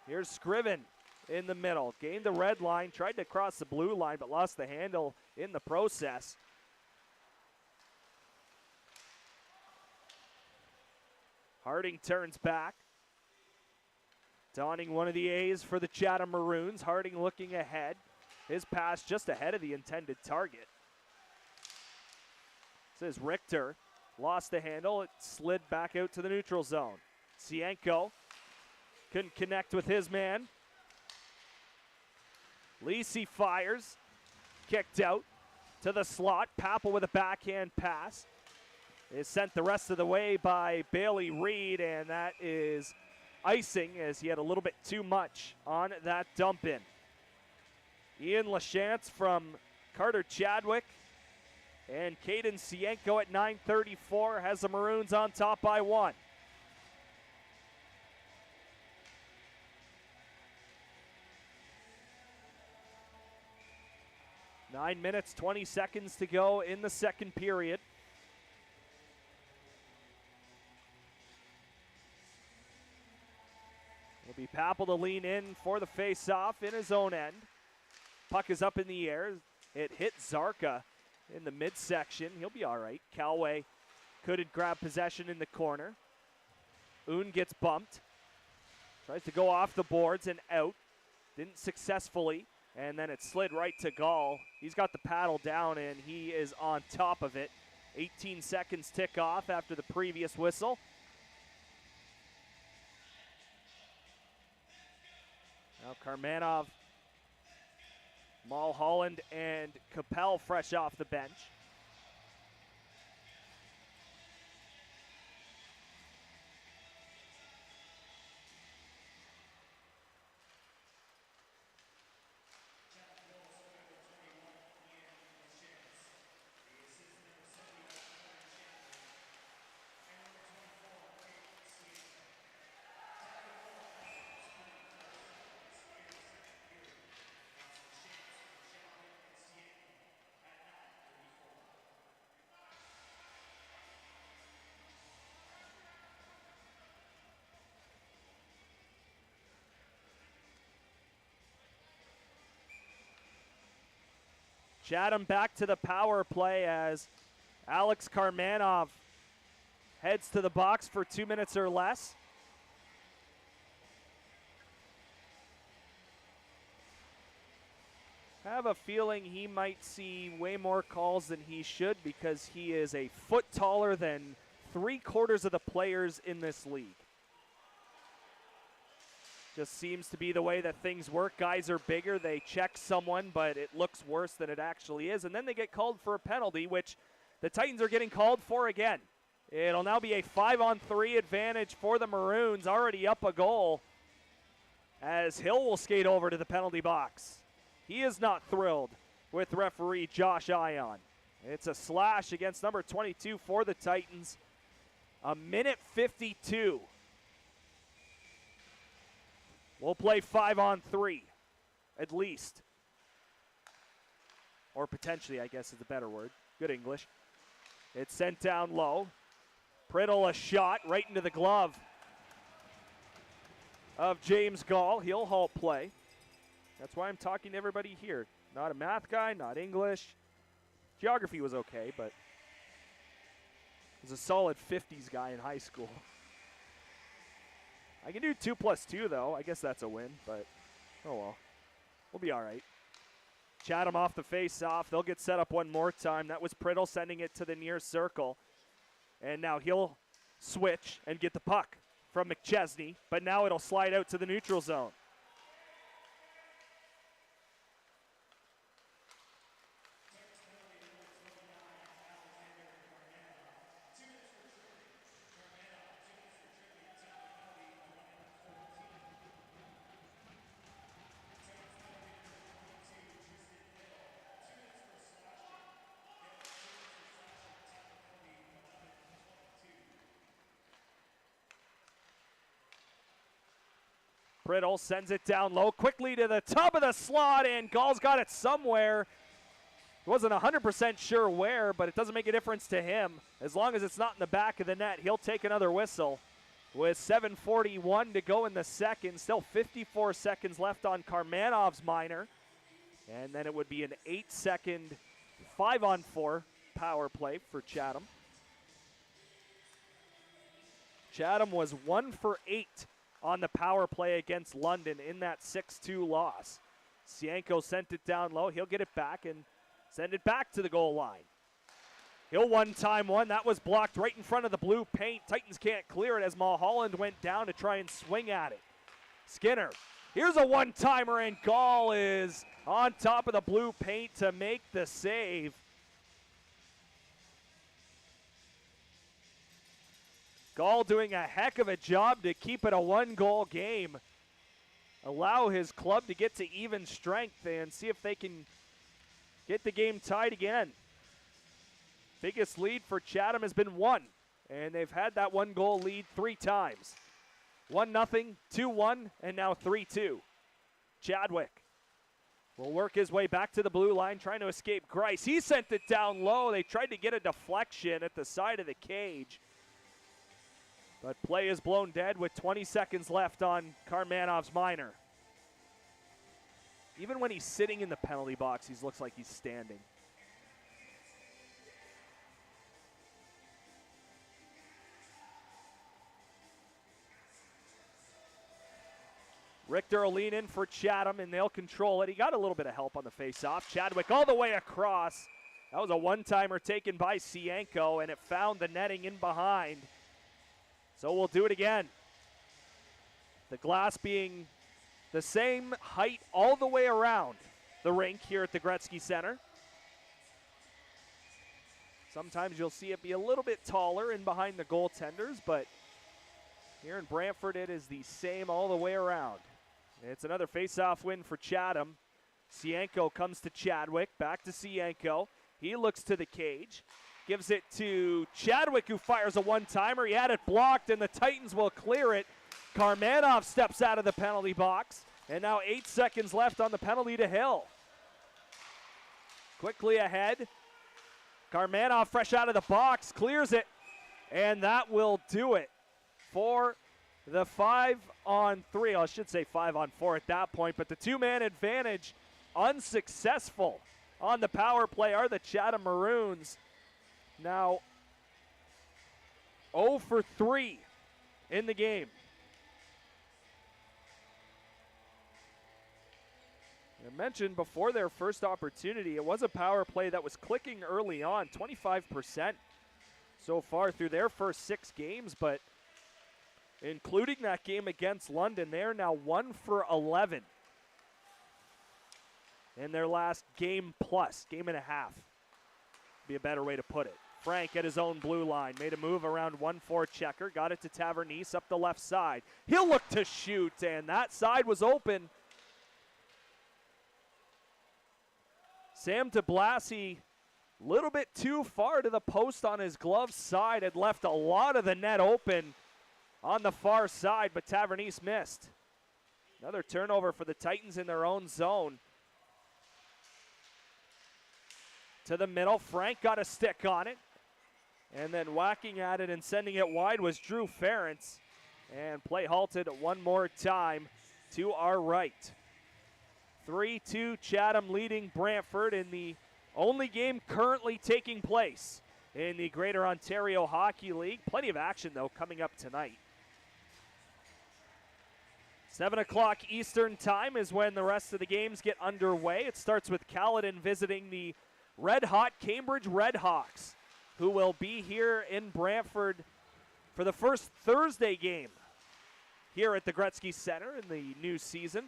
Speaker 1: Here's Scriven in the middle. Gained the red line, tried to cross the blue line, but lost the handle in the process. Harding turns back. Donning one of the A's for the Chatham Maroons. Harding looking ahead. His pass just ahead of the intended target. This is Richter. Lost the handle. It slid back out to the neutral zone. Cienko couldn't connect with his man. Lisi fires. Kicked out to the slot. Papel with a backhand pass. Is sent the rest of the way by Bailey Reed, and that is icing as he had a little bit too much on that dump in. Ian Lachance from Carter Chadwick And Caden Sienko at 9:34 has the Maroons on top by 1. Nine minutes, 20 seconds to go in the second period. It'll be Papel to lean in for the face-off in his own end. Puck is up in the air. It hit Zarka in the midsection. He'll be all right. Calway couldn't grab possession in the corner. Oon gets bumped. Tries to go off the boards and out. Didn't successfully. And then it slid right to Gall. He's got the paddle down, and he is on top of it. 18 seconds tick off after the previous whistle. Now Karmanov, Mulholland, and Capel fresh off the bench. Chatham back to the power play as Alex Karmanov heads to the box for 2 minutes or less. I have a feeling he might see way more calls than he should because he is a foot taller than 3/4 of the players in this league. Just seems to be the way that things work. Guys are bigger, they check someone, but it looks worse than it actually is. And then they get called for a penalty, which the Titans are getting called for again. It'll now be a 5-on-3 advantage for the Maroons, already up a goal, as Hill will skate over to the penalty box. He is not thrilled with referee Josh Ion. It's a slash against number 22 for the Titans. A minute 52. We'll play 5-on-3, at least. Or potentially, I guess is the better word. Good English. It's sent down low. Priddle a shot right into the glove of James Gall. He'll halt play. That's why I'm talking to everybody here. Not a math guy, not English. Geography was okay, but I was a solid 50s guy in high school. I can do 2 + 2, though. I guess that's a win, but oh well. We'll be all right. Chatham off the face-off. They'll get set up one more time. That was Priddle sending it to the near circle. And now he'll switch and get the puck from McChesney, but now it'll slide out to the neutral zone. Priddle sends it down low, quickly to the top of the slot, and Gall's got it somewhere. He wasn't 100% sure where, but it doesn't make a difference to him. As long as it's not in the back of the net, he'll take another whistle. With 7:41 to go in the second, still 54 seconds left on Karmanov's minor. And then it would be an 8-second 5-on-4 power play for Chatham. Chatham was 1 for 8 on the power play against London in that 6-2 loss. Sienko sent it down low. He'll get it back and send it back to the goal line. He'll one-time one. That was blocked right in front of the blue paint. Titans can't clear it as Mulholland went down to try and swing at it. Skinner, here's a one-timer, and Gall is on top of the blue paint to make the save. Gall doing a heck of a job to keep it a 1-goal game. Allow his club to get to even strength and see if they can get the game tied again. Biggest lead for Chatham has been 1, and they've had that 1-goal lead 3 times. 1-0, 2-1, and now 3-2. Chadwick will work his way back to the blue line, trying to escape Grice. He sent it down low. They tried to get a deflection at the side of the cage. But play is blown dead with 20 seconds left on Karmanov's minor. Even when he's sitting in the penalty box, he looks like he's standing. Richter will lean in for Chatham, and they'll control it. He got a little bit of help on the face-off. Chadwick all the way across. That was a one-timer taken by Cienko, and it found the netting in behind. So we'll do it again. The glass being the same height all the way around the rink here at the Gretzky Center. Sometimes you'll see it be a little bit taller in behind the goaltenders, but here in Brantford it is the same all the way around. It's another face-off win for Chatham. Cienko comes to Chadwick, back to Cienko. He looks to the cage, gives it to Chadwick, who fires a one-timer. He had it blocked, and the Titans will clear it. Karmanov steps out of the penalty box, and now 8 seconds left on the penalty to Hill. Quickly ahead. Karmanov, fresh out of the box, clears it, and that will do it for the 5-on-3. I should say 5-on-4 at that point, but the two-man advantage unsuccessful on the power play are the Chatham Maroons. Now 0 for 3 in the game. I mentioned before their first opportunity, it was a power play that was clicking early on, 25% so far through their first 6 games, but including that game against London, they're now 1 for 11 in their last game and a half. Be a better way to put it. Frank at his own blue line, made a move around 1-4 checker, got it to Tavernise up the left side. He'll look to shoot, and that side was open. Sam DeBlasi, a little bit too far to the post on his glove side, had left a lot of the net open on the far side, but Tavernise missed. Another turnover for the Titans in their own zone. To the middle, Frank got a stick on it. And then whacking at it and sending it wide was Drew Ferentz. And play halted one more time to our right. 3-2 Chatham leading Brantford in the only game currently taking place in the Greater Ontario Hockey League. Plenty of action, though, coming up tonight. 7 o'clock Eastern time is when the rest of the games get underway. It starts with Caledon visiting the red-hot Cambridge Redhawks, who will be here in Brantford for the first Thursday game here at the Gretzky Center in the new season.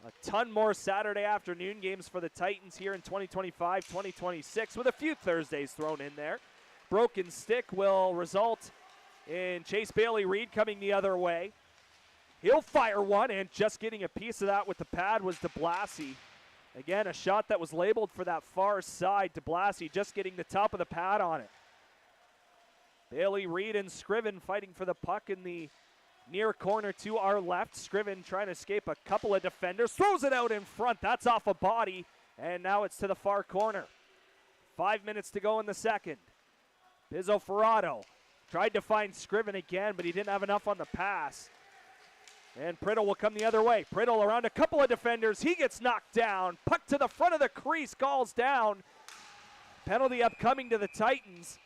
Speaker 1: A ton more Saturday afternoon games for the Titans here in 2025-2026 with a few Thursdays thrown in there. Broken stick will result in Chase Bailey-Reed coming the other way. He'll fire one, and just getting a piece of that with the pad was DeBlasi. Again, a shot that was labeled for that far side. DeBlasi just getting the top of the pad on it. Bailey-Reed and Scriven fighting for the puck in the near corner to our left. Scriven trying to escape a couple of defenders. Throws it out in front. That's off a body. And now it's to the far corner. 5 minutes to go in the second. Pizzo Ferrato tried to find Scriven again, but he didn't have enough on the pass. And Priddle will come the other way. Priddle around a couple of defenders. He gets knocked down. Puck to the front of the crease. Calls down. Penalty upcoming to the Titans.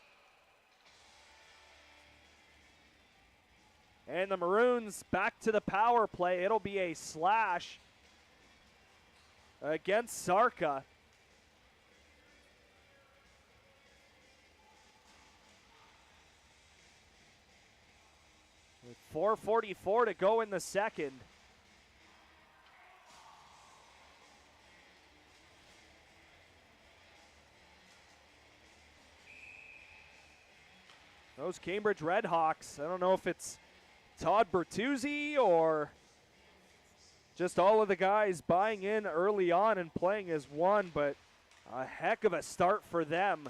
Speaker 1: And the Maroons back to the power play. It'll be a slash against Sarka. With 4:44 to go in the second. Those Cambridge Redhawks, I don't know if it's Todd Bertuzzi or just all of the guys buying in early on and playing as one, but a heck of a start for them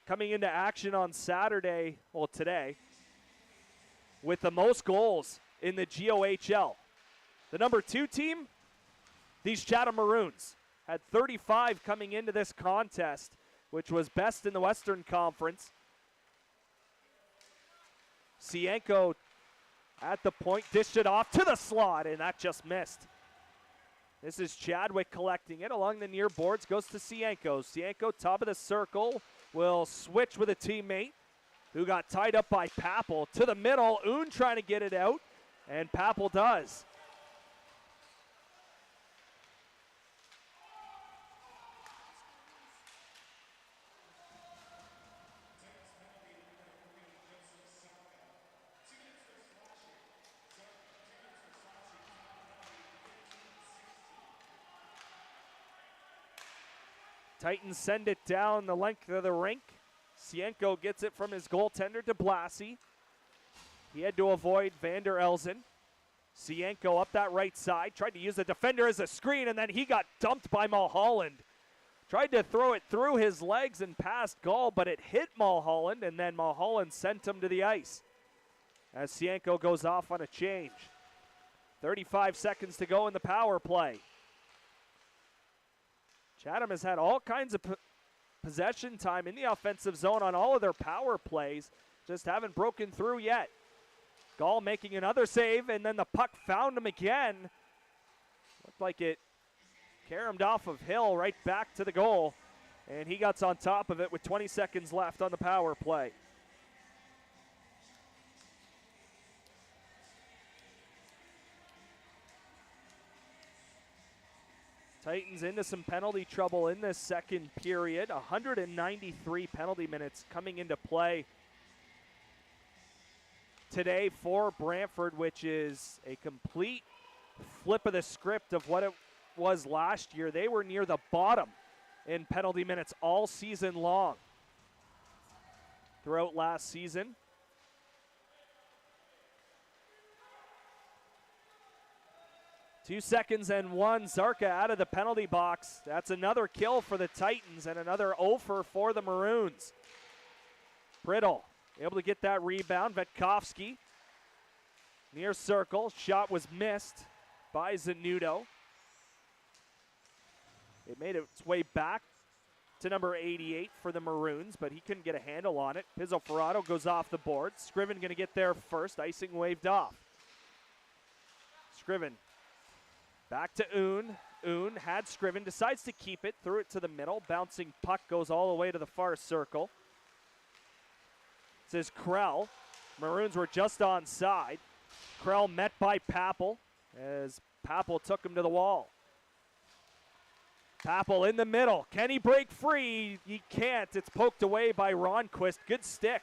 Speaker 1: coming into action on Saturday, well today, with the most goals in the GOHL. The number 2 team, these Chatham Maroons, had 35 coming into this contest, which was best in the Western Conference. Sienko at the point, dished it off to the slot, and that just missed. This is Chadwick collecting it along the near boards, goes to Sienko. Sienko, top of the circle, will switch with a teammate who got tied up by Papel. To the middle, Oon trying to get it out, and Papel does. Titans send it down the length of the rink. Sienko gets it from his goaltender to Blassie. He had to avoid Vander Elzen. Sienko up that right side, tried to use the defender as a screen, and then he got dumped by Mulholland. Tried to throw it through his legs and past goal, but it hit Mulholland, and then Mulholland sent him to the ice as Sienko goes off on a change. 35 seconds to go in the power play. Chatham has had all kinds of possession time in the offensive zone on all of their power plays, just haven't broken through yet. Gall making another save, and then the puck found him again. Looked like it caromed off of Hill right back to the goal, and he got on top of it with 20 seconds left on the power play. Titans into some penalty trouble in this second period. 193 penalty minutes coming into play today for Brantford, which is a complete flip of the script of what it was last year. They were near the bottom in penalty minutes all season long throughout last season. Two seconds and one. Zarka out of the penalty box. That's another kill for the Titans and another offer for the Maroons. Priddle able to get that rebound. Vetkovsky near circle. Shot was missed by Zanudo. It made its way back to number 88 for the Maroons, but he couldn't get a handle on it. Pizzoferrato goes off the board. Scriven going to get there first. Icing waved off. Scriven back to Oon. Oon had Scriven, decides to keep it, threw it to the middle. Bouncing puck goes all the way to the far circle. This is Krell. Maroons were just onside. Krell met by Papel as Papel took him to the wall. Papel in the middle. Can he break free? He can't. It's poked away by Ronquist. Good stick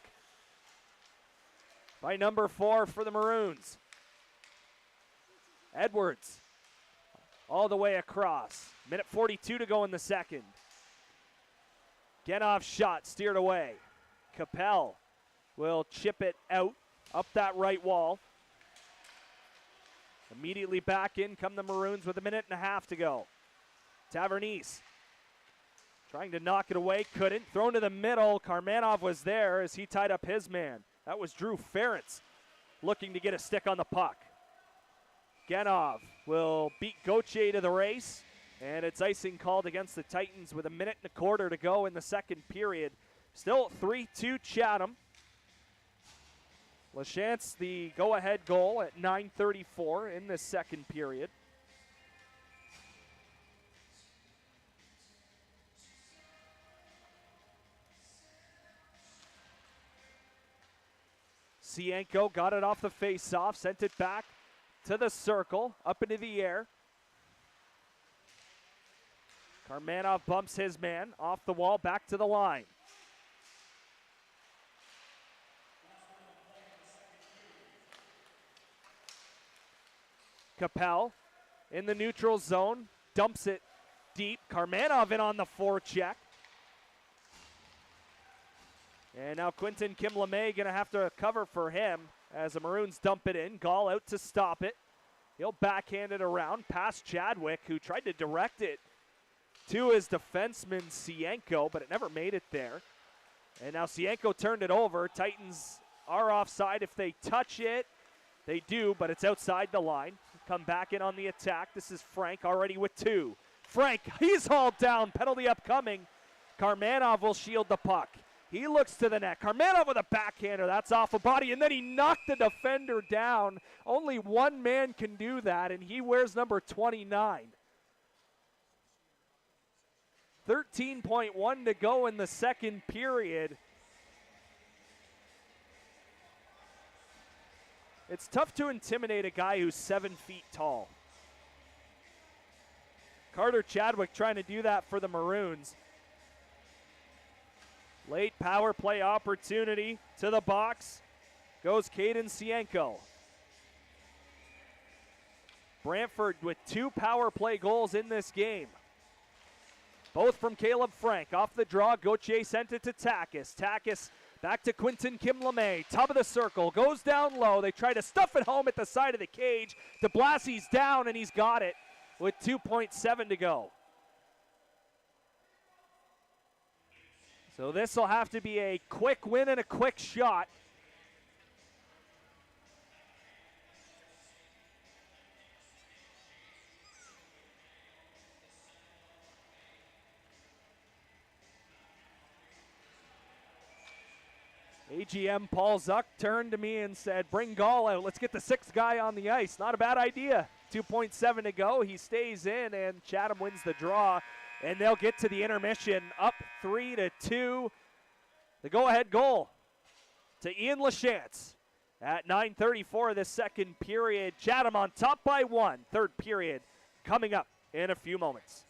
Speaker 1: by number 4 for the Maroons. Edwards all the way across. Minute 42 to go in the second. Genov shot steered away. Capel will chip it out up that right wall. Immediately back in come the Maroons with a minute and a half to go. Tavernese trying to knock it away, couldn't. Thrown to the middle. Karmanov was there as he tied up his man. That was Drew Ferentz looking to get a stick on the puck. Genov will beat Gauthier to the race, and it's icing called against the Titans with a minute and a quarter to go in the second period. Still 3-2 Chatham. Lachance the go-ahead goal at 9:34 in the second period. Sienko got it off the face-off, sent it back to the circle, up into the air. Karmanov bumps his man off the wall, back to the line. Capel in the neutral zone, dumps it deep. Karmanov in on the forecheck. And now Quentin Kim-LeMay going to have to cover for him as the Maroons dump it in. Gall out to stop it. He'll backhand it around past Chadwick, who tried to direct it to his defenseman Sienko, but it never made it there. And now Cienko turned it over. Titans are offside if they touch it. They do, but it's outside the line. Come back in on the attack. This is Frank already with 2. Frank, he's hauled down. Penalty upcoming. Karmanov will shield the puck. He looks to the net. Karmanov with a backhander. That's off a body, and then he knocked the defender down. Only one man can do that, and he wears number 29. 13.1 to go in the second period. It's tough to intimidate a guy who's 7 feet tall. Carter Chadwick trying to do that for the Maroons. Late power play opportunity to the box. Goes Caden Cienko. Brantford with 2 power play goals in this game. Both from Caleb Frank. Off the draw, Gauthier sent it to Takis. Takis back to Quinton Kim-Lemay. Top of the circle, goes down low. They try to stuff it home at the side of the cage. DeBlassie's down, and he's got it with 2.7 to go. So this will have to be a quick win and a quick shot. AGM Paul Zuck turned to me and said, bring Gall out. Let's get the 6th guy on the ice. Not a bad idea. 2.7 to go. He stays in, and Chatham wins the draw. And they'll get to the intermission up 3-2. The go-ahead goal to Ian Lachance at 9:34 of the second period. Chatham on top by 1. Third period coming up in a few moments.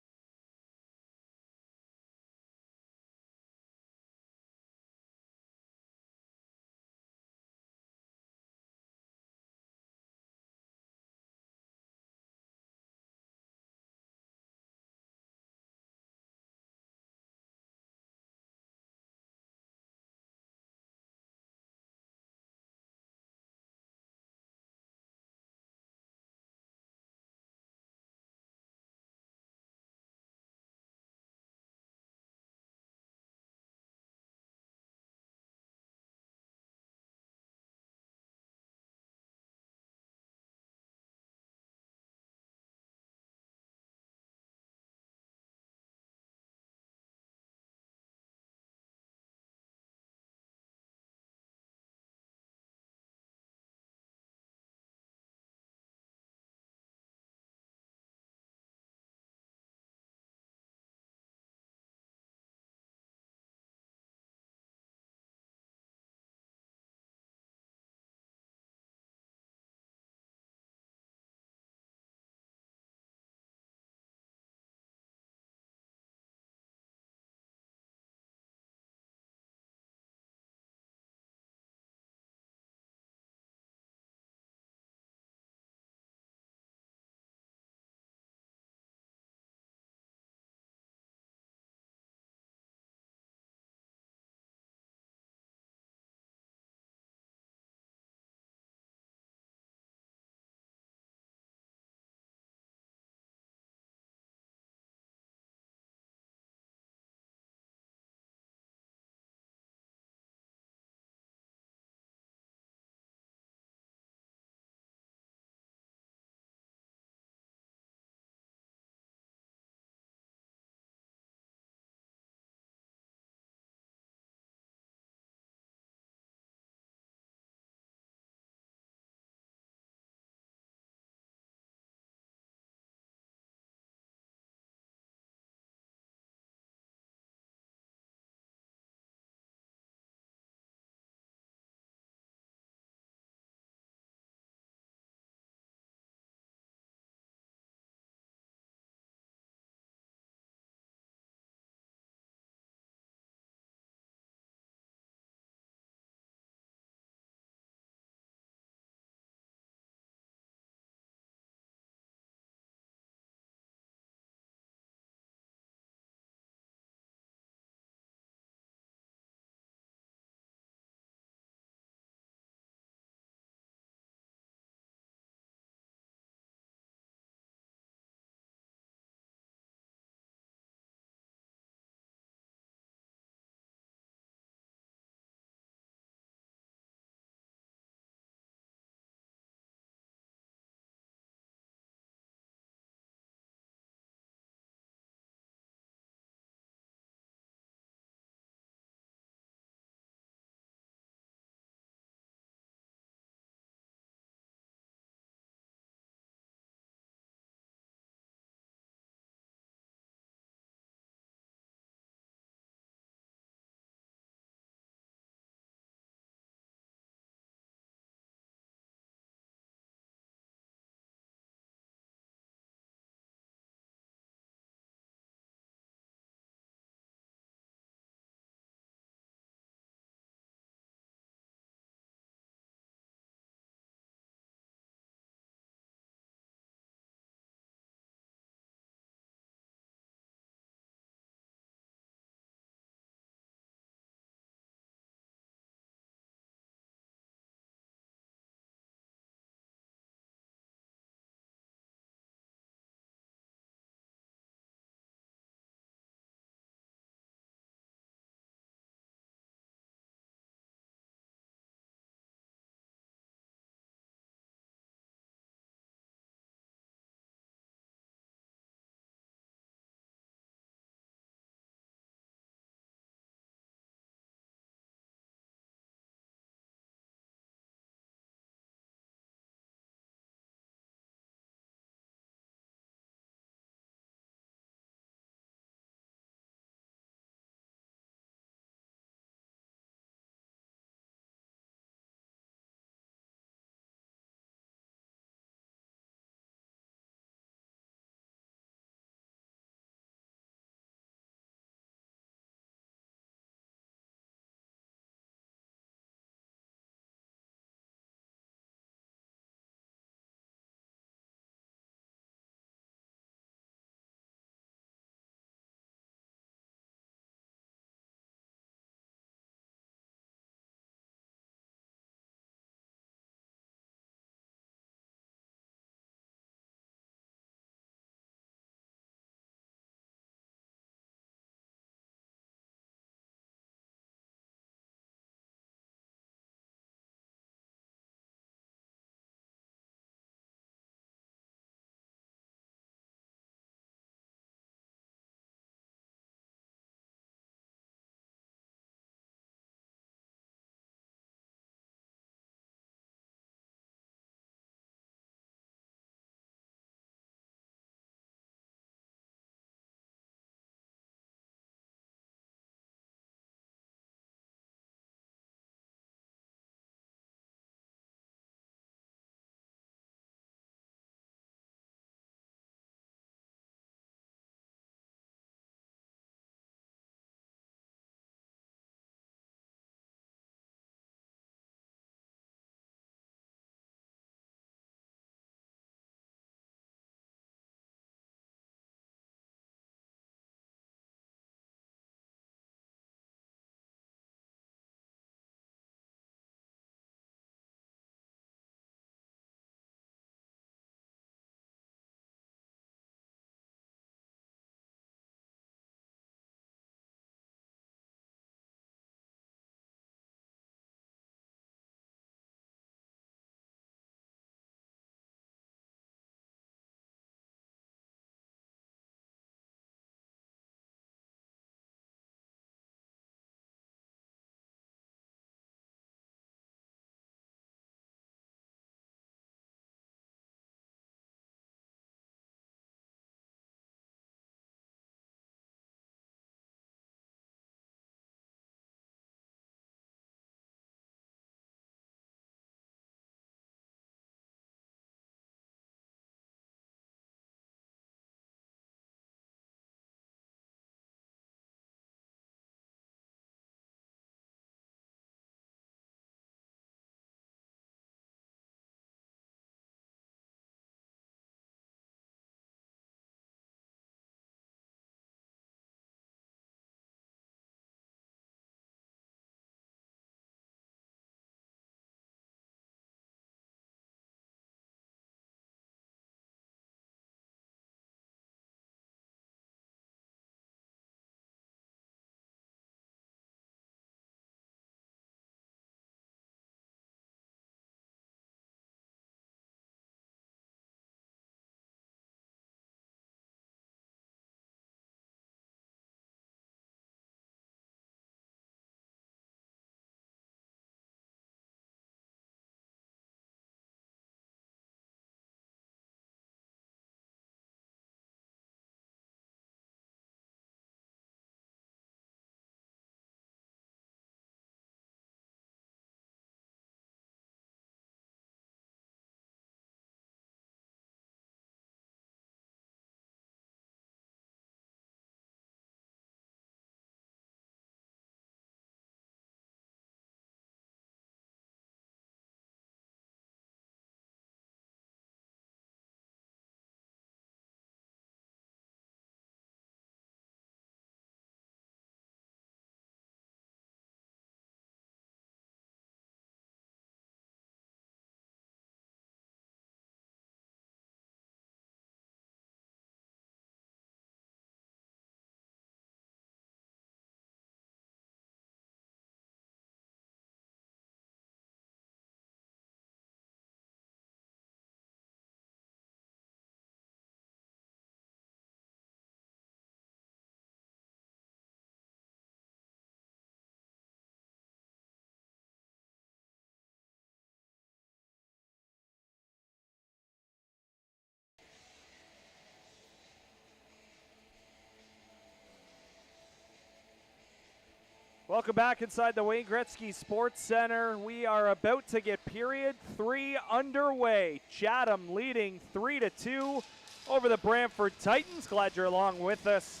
Speaker 1: Welcome back inside the Wayne Gretzky Sports Center. We are about to get period 3 underway. Chatham leading 3-2 over the Brantford Titans. Glad you're along with us.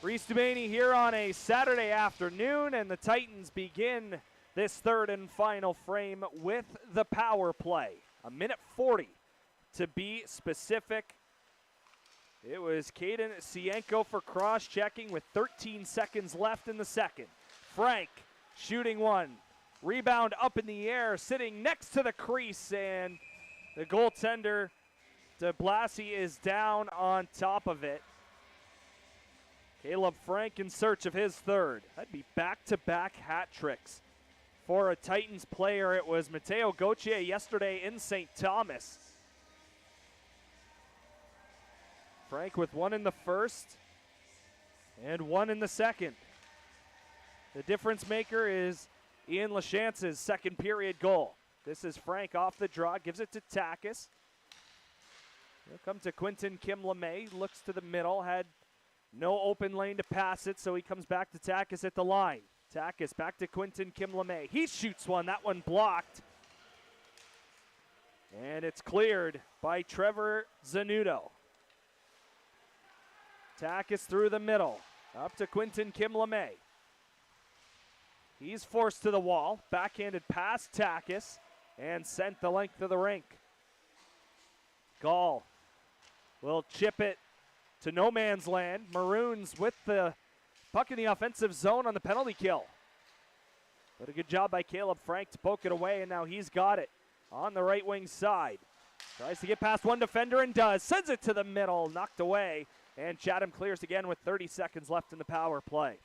Speaker 1: Reese Dumaney here on a Saturday afternoon, and the Titans begin this third and final frame with the power play. 1:40 to be specific. It was Caden Sienko for cross-checking with 13 seconds left in the second. Frank shooting one. Rebound up in the air, sitting next to the crease, and the goaltender, de Blasi, is down on top of it. Caleb Frank in search of his third. That'd be back-to-back hat tricks. For a Titans player, it was Mateo Gauthier yesterday in St. Thomas. Frank with one in the first and one in the second. The difference maker is Ian Lachance's second period goal. This is Frank off the draw, gives it to Takis. He'll come to Quentin Kim LeMay, looks to the middle, had no open lane to pass it, so he comes back to Takis at the line. Takis back to Quentin Kim LeMay. He shoots one, that one blocked. And it's cleared by Trevor Zanudo. Takis through the middle, up to Quentin Kim LeMay. He's forced to the wall, backhanded past Takis, and sent the length of the rink. Gall will chip it to no man's land. Maroons with the puck in the offensive zone on the penalty kill. But a good job by Caleb Frank to poke it away, and now he's got it on the right wing side. Tries to get past one defender and does. Sends it to the middle, knocked away, and Chatham clears again with 30 seconds left in the power play.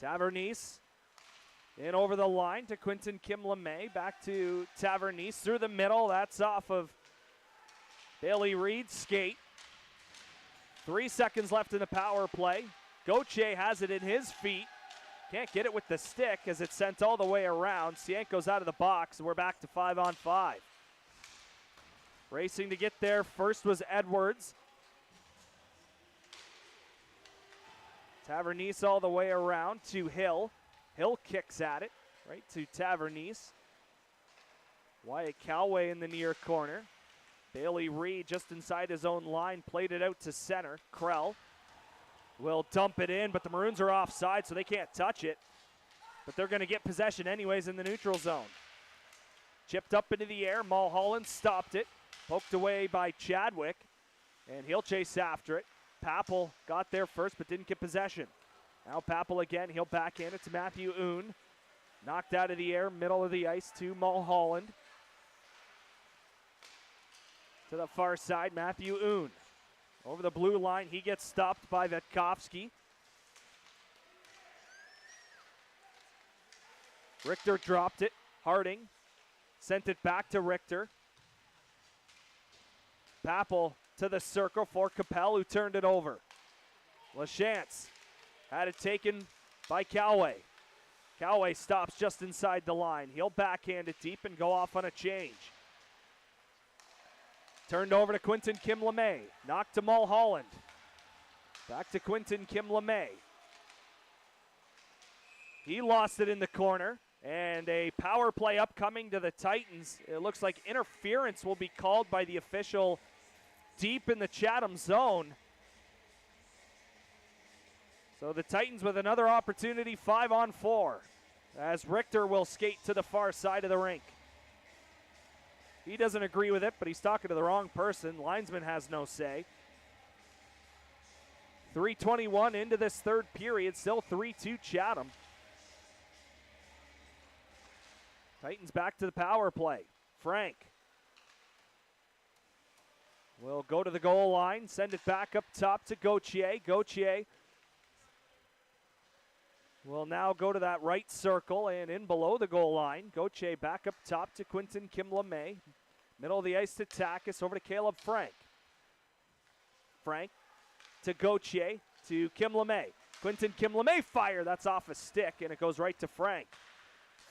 Speaker 1: Tavernise in over the line to Quentin Kim LeMay. Back to Tavernise through the middle. That's off of Bailey Reed's skate. 3 seconds left in the power play. Gauthier has it in his feet. Can't get it with the stick as it's sent all the way around. Sienko's out of the box, and we're back to 5-on-5. Racing to get there first was Edwards. Tavernise all the way around to Hill. Hill kicks at it, right to Tavernise. Wyatt Calway in the near corner. Bailey Reed just inside his own line, played it out to center. Krell will dump it in, but the Maroons are offside, so they can't touch it. But they're going to get possession anyways in the neutral zone. Chipped up into the air. Mulholland stopped it. Poked away by Chadwick, and he'll chase after it. Papel got there first but didn't get possession. Now Papel again, he'll backhand it to Matthew Oon. Knocked out of the air, middle of the ice to Mulholland. To the far side, Matthew Oon. Over the blue line, he gets stopped by Vetkovsky. Richter dropped it. Harding sent it back to Richter. Papel to the circle for Capel, who turned it over. Lachance had it taken by Calway. Calway stops just inside the line. He'll backhand it deep and go off on a change. Turned over to Quentin Kim LeMay. Knocked to Mulholland. Back to Quentin Kim LeMay. He lost it in the corner. And a power play upcoming to the Titans. It looks like interference will be called by the official deep in the Chatham zone. So the Titans with another opportunity, 5-on-4, as Richter will skate to the far side of the rink. He doesn't agree with it, but he's talking to the wrong person. Linesman has no say. 3:21 into this third period, still 3-2 Chatham. Titans back to the power play. Frank will go to the goal line, send it back up top to Gauthier. Gauthier will now go to that right circle and in below the goal line. Gauthier back up top to Quentin Kim LeMay. Middle of the ice to Takis, over to Caleb Frank. Frank to Gauthier to Kim LeMay. Quentin Kim LeMay fire, that's off a stick and it goes right to Frank.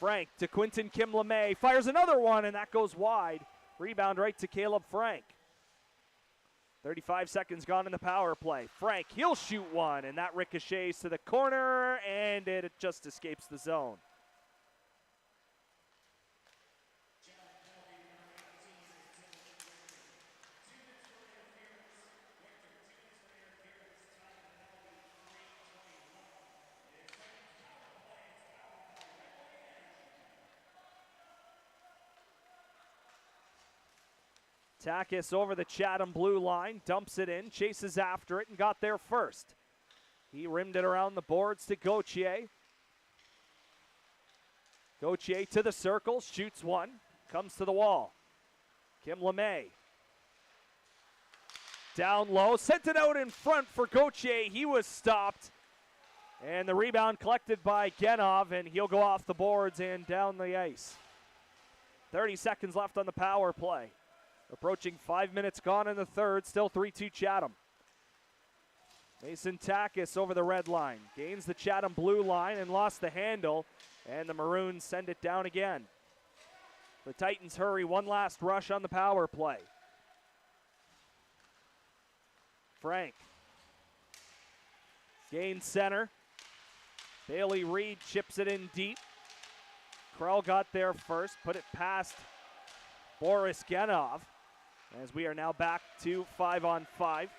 Speaker 1: Frank to Quinton Kim LeMay. Fires another one, and that goes wide. Rebound right to Caleb Frank. 35 seconds gone in the power play. Frank, he'll shoot one, and that ricochets to the corner, and it just escapes the zone. Takis over the Chatham blue line, dumps it in, chases after it, and got there first. He rimmed it around the boards to Gauthier. Gauthier to the circle, shoots one, comes to the wall. Kim LeMay. Down low, sent it out in front for Gauthier. He was stopped. And the rebound collected by Genov, and he'll go off the boards and down the ice. 30 seconds left on the power play. Approaching 5 minutes gone in the third, still 3-2 Chatham. Mason Takis over the red line, gains the Chatham blue line and lost the handle, and the Maroons send it down again. The Titans hurry, one last rush on the power play. Frank gains center. Bailey Reed chips it in deep. Krell got there first, put it past Boris Genov. As we are now back to 5-on-5.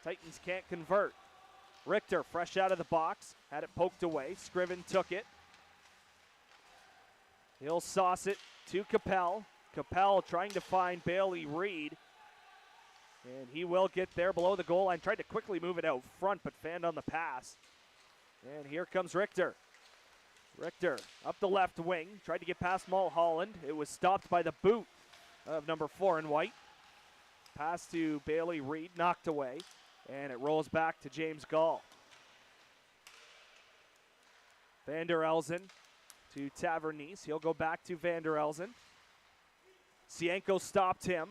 Speaker 1: Titans can't convert. Richter, fresh out of the box, had it poked away. Scriven took it. He'll sauce it to Capel. Capel trying to find Bailey Reed. And he will get there below the goal line. Tried to quickly move it out front, but fanned on the pass. And here comes Richter. Richter up the left wing. Tried to get past Mulholland. It was stopped by the boot of number 4 in white. Pass to Bailey Reed, knocked away, and it rolls back to James Gall. Van der Elzen to Tavernese. He'll go back to Van der Elzen. Sienko stopped him.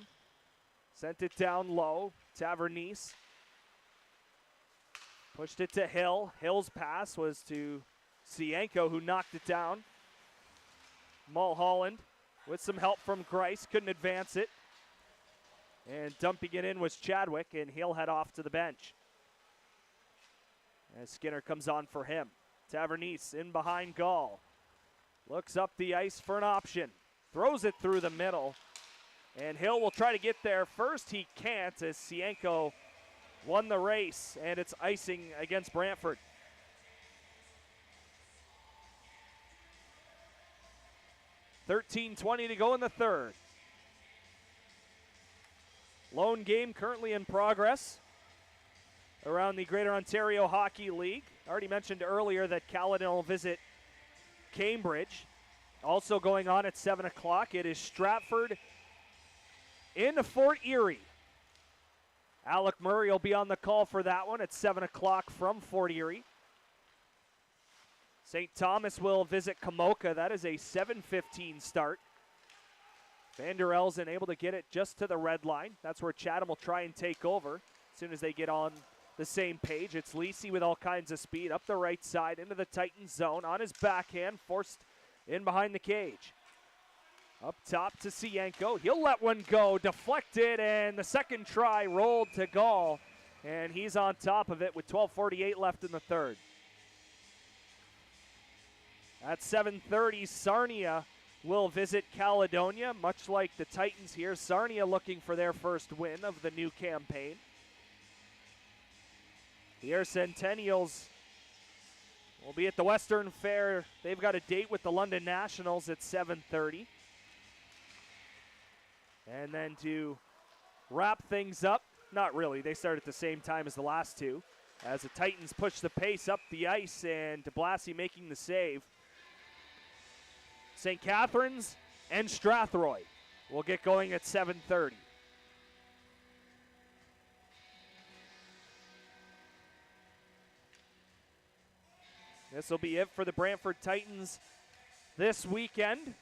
Speaker 1: Sent it down low. Tavernese pushed it to Hill. Hill's pass was to Sienko, who knocked it down. Mulholland with some help from Grice, couldn't advance it. And dumping it in was Chadwick, and he'll head off to the bench. As Skinner comes on for him. Tavernese in behind Gall. Looks up the ice for an option. Throws it through the middle. And Hill will try to get there first. He can't, as Sienko won the race, and it's icing against Brantford. $13:20 to go in the third. Lone game currently in progress around the Greater Ontario Hockey League. I already mentioned earlier that Caledon will visit Cambridge. Also going on at 7 o'clock, it is Stratford in Fort Erie. Alec Murray will be on the call for that one at 7 o'clock from Fort Erie. St. Thomas will visit Kamoka. That is a 7:15 start. Van der Elzen able to get it just to the red line. That's where Chatham will try and take over as soon as they get on the same page. It's Lisi with all kinds of speed up the right side into the Titans zone on his backhand, forced in behind the cage. Up top to Sienko. He'll let one go, deflected, and the second try rolled to Gall, and he's on top of it with 12:48 left in the third. At 7:30, Sarnia will visit Caledonia, much like the Titans here. Sarnia looking for their first win of the new campaign. The Air Centennials will be at the Western Fair. They've got a date with the London Nationals at 7:30. And then to wrap things up, not really, they start at the same time as the last two, as the Titans push the pace up the ice, and DeBlasi making the save. St. Catharines and Strathroy will get going at 7:30. This will be it for the Brantford Titans this weekend.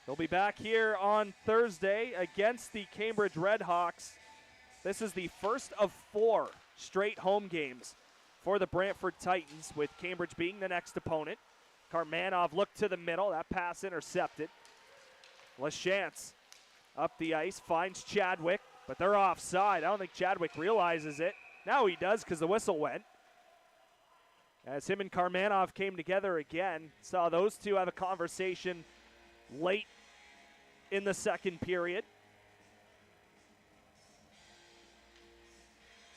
Speaker 1: They'll be back here on Thursday against the Cambridge Redhawks. This is the first of 4 straight home games for the Brantford Titans, with Cambridge being the next opponent. Karmanov looked to the middle. That pass intercepted. LaChance up the ice, finds Chadwick, but they're offside. I don't think Chadwick realizes it. Now he does because the whistle went. As him and Karmanov came together again, saw those two have a conversation late in the second period.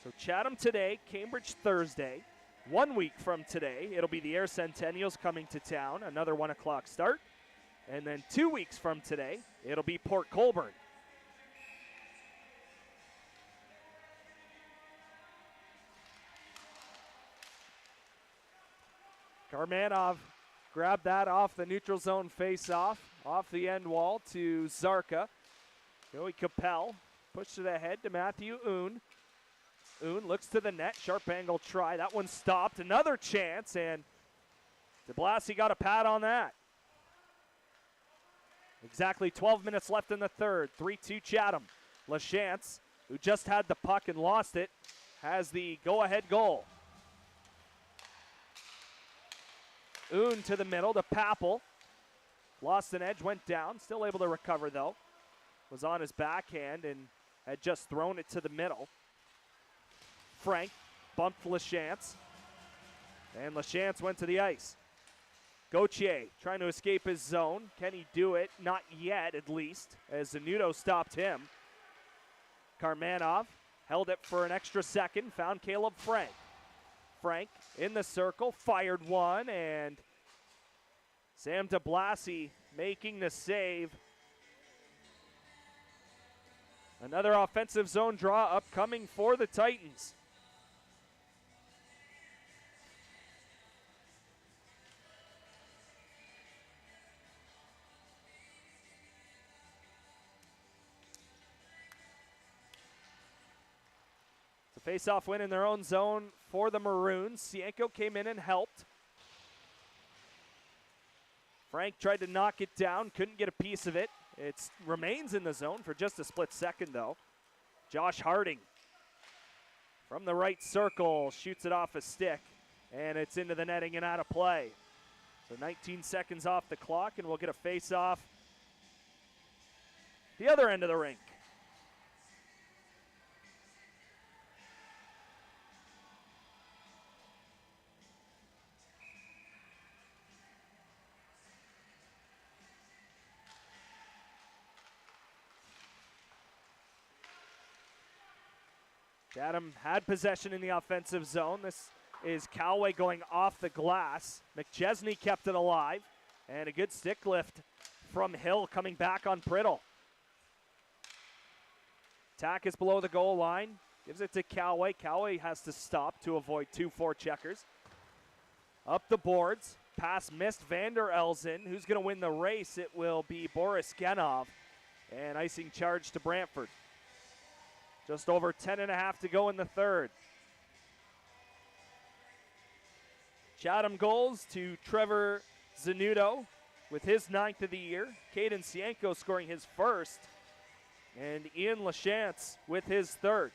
Speaker 1: So Chatham today, Cambridge Thursday. 1 week from today, it'll be the Air Centennials coming to town, another 1 o'clock start. And then 2 weeks from today, it'll be Port Colborne. Karmanov grabbed that off the neutral zone face-off, off the end wall to Zarka. Joey Capel pushed it ahead to Matthew Oon. Oon looks to the net, sharp angle try. That one stopped, another chance, and DeBlasi got a pad on that. Exactly 12 minutes left in the third. 3-2 Chatham. LaChance, who just had the puck and lost it, has the go-ahead goal. Oon to the middle to Papel. Lost an edge, went down. Still able to recover, though. Was on his backhand and had just thrown it to the middle. Frank bumped LaChance. And LaChance went to the ice. Gauthier trying to escape his zone. Can he do it? Not yet, at least, as Zanudo stopped him. Karmanov held it for an extra second, found Caleb Frank. Frank in the circle, fired one, and Sam DeBlasi making the save. Another offensive zone draw upcoming for the Titans. Face-off win in their own zone for the Maroons. Cienko came in and helped. Frank tried to knock it down, couldn't get a piece of it. It remains in the zone for just a split second, though. Josh Harding from the right circle shoots it off a stick, and it's into the netting and out of play. So 19 seconds off the clock, and we'll get a face-off the other end of the rink. Chatham had possession in the offensive zone. This is Callaway going off the glass. McChesney kept it alive. And a good stick lift from Hill coming back on Priddle. Tack is below the goal line. Gives it to Callaway. Callaway has to stop to avoid 2-4 checkers. Up the boards. Pass missed. Vander Elzen. Who's going to win the race? It will be Boris Genov. And icing charge to Brantford. Just over 10.5 to go in the third. Chatham goals to Trevor Zanudo with his 9th of the year. Caden Cienko scoring his first. And Ian LaChance with his third.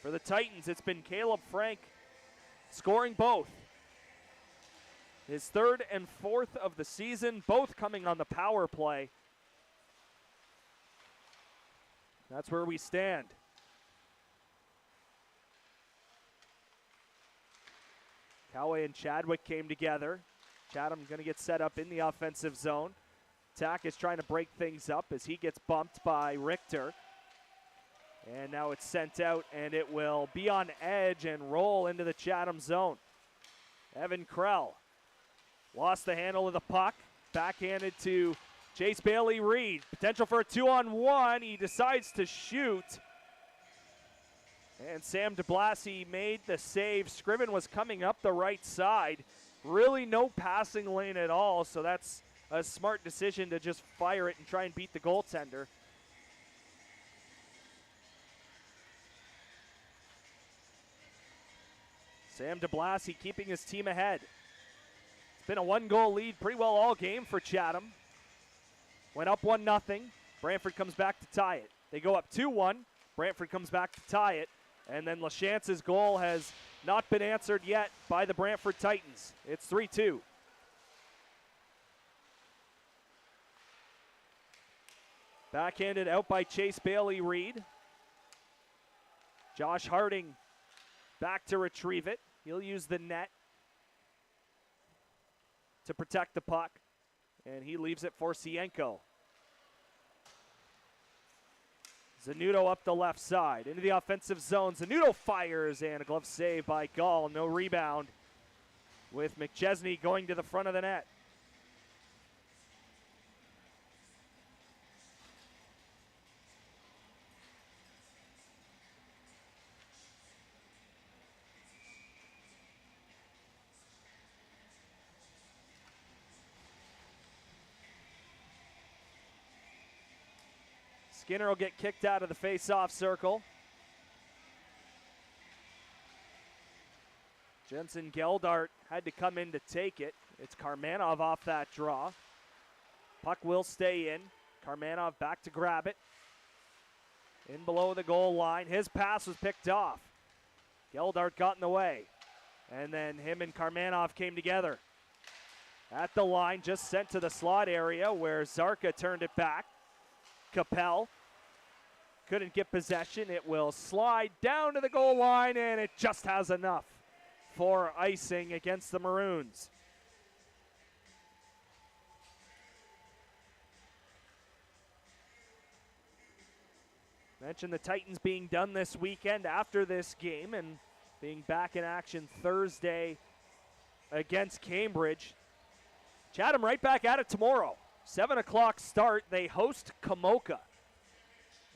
Speaker 1: For the Titans, it's been Caleb Frank scoring both. His third and fourth of the season, both coming on the power play. That's where we stand. Callaway and Chadwick came together. Chatham going to get set up in the offensive zone. Tack is trying to break things up as he gets bumped by Richter. And now it's sent out, and it will be on edge and roll into the Chatham zone. Evan Krell lost the handle of the puck. Backhanded to Chase Bailey Reed. Potential for a 2-on-1. He decides to shoot. And Sam DeBlasi made the save. Scriven was coming up the right side. Really no passing lane at all, so that's a smart decision to just fire it and try and beat the goaltender. Sam DeBlasi keeping his team ahead. It's been a 1-goal lead pretty well all game for Chatham. Went up 1-0. Brantford comes back to tie it. They go up 2-1. Brantford comes back to tie it. And then LaChance's goal has not been answered yet by the Brantford Titans. It's 3-2. Backhanded out by Chase Bailey-Reed. Josh Harding back to retrieve it. He'll use the net to protect the puck. And he leaves it for Sienko. Zanudo up the left side into the offensive zone. Zanudo fires and a glove save by Gall. No rebound with McChesney going to the front of the net. Skinner will get kicked out of the face-off circle. Jensen Geldart had to come in to take it. It's Karmanov off that draw. Puck will stay in. Karmanov back to grab it. In below the goal line. His pass was picked off. Geldart got in the way. And then him and Karmanov came together. At the line, just sent to the slot area where Zarka turned it back. Capel couldn't get possession. It will slide down to the goal line, and it just has enough for icing against the Maroons. Mentioned the Titans being done this weekend after this game and being back in action Thursday against Cambridge. Chatham right back at it tomorrow. 7 o'clock start. They host Kamoka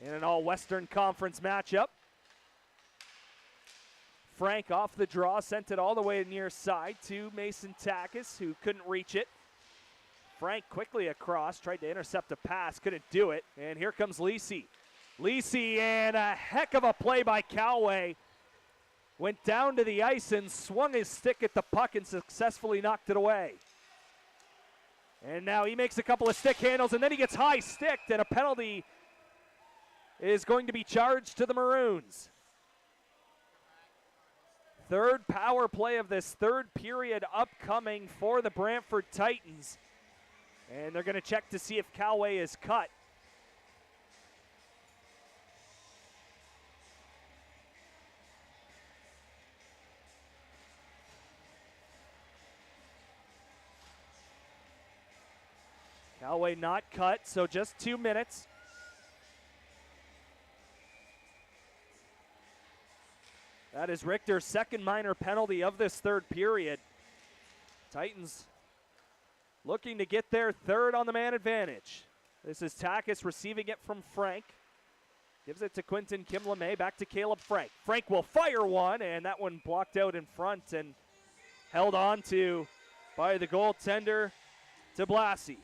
Speaker 1: in an all-Western Conference matchup. Frank off the draw, sent it all the way near side to Mason Takis, who couldn't reach it. Frank quickly across, tried to intercept a pass, couldn't do it. And here comes Lisi. Lisi, and a heck of a play by Coway. Went down to the ice and swung his stick at the puck and successfully knocked it away. And now he makes a couple of stick handles, and then he gets high-sticked, and a penalty is going to be charged to the Maroons. Third power play of this third period upcoming for the Brantford Titans. And they're going to check to see if Coway is cut. Coway not cut, so just 2 minutes. That is Richter's second minor penalty of this third period. Titans looking to get their third on the man advantage. This is Takis receiving it from Frank. Gives it to Quinton Kimlemay, back to Caleb Frank. Frank will fire one, and that one blocked out in front and held on to by the goaltender, DeBlasi.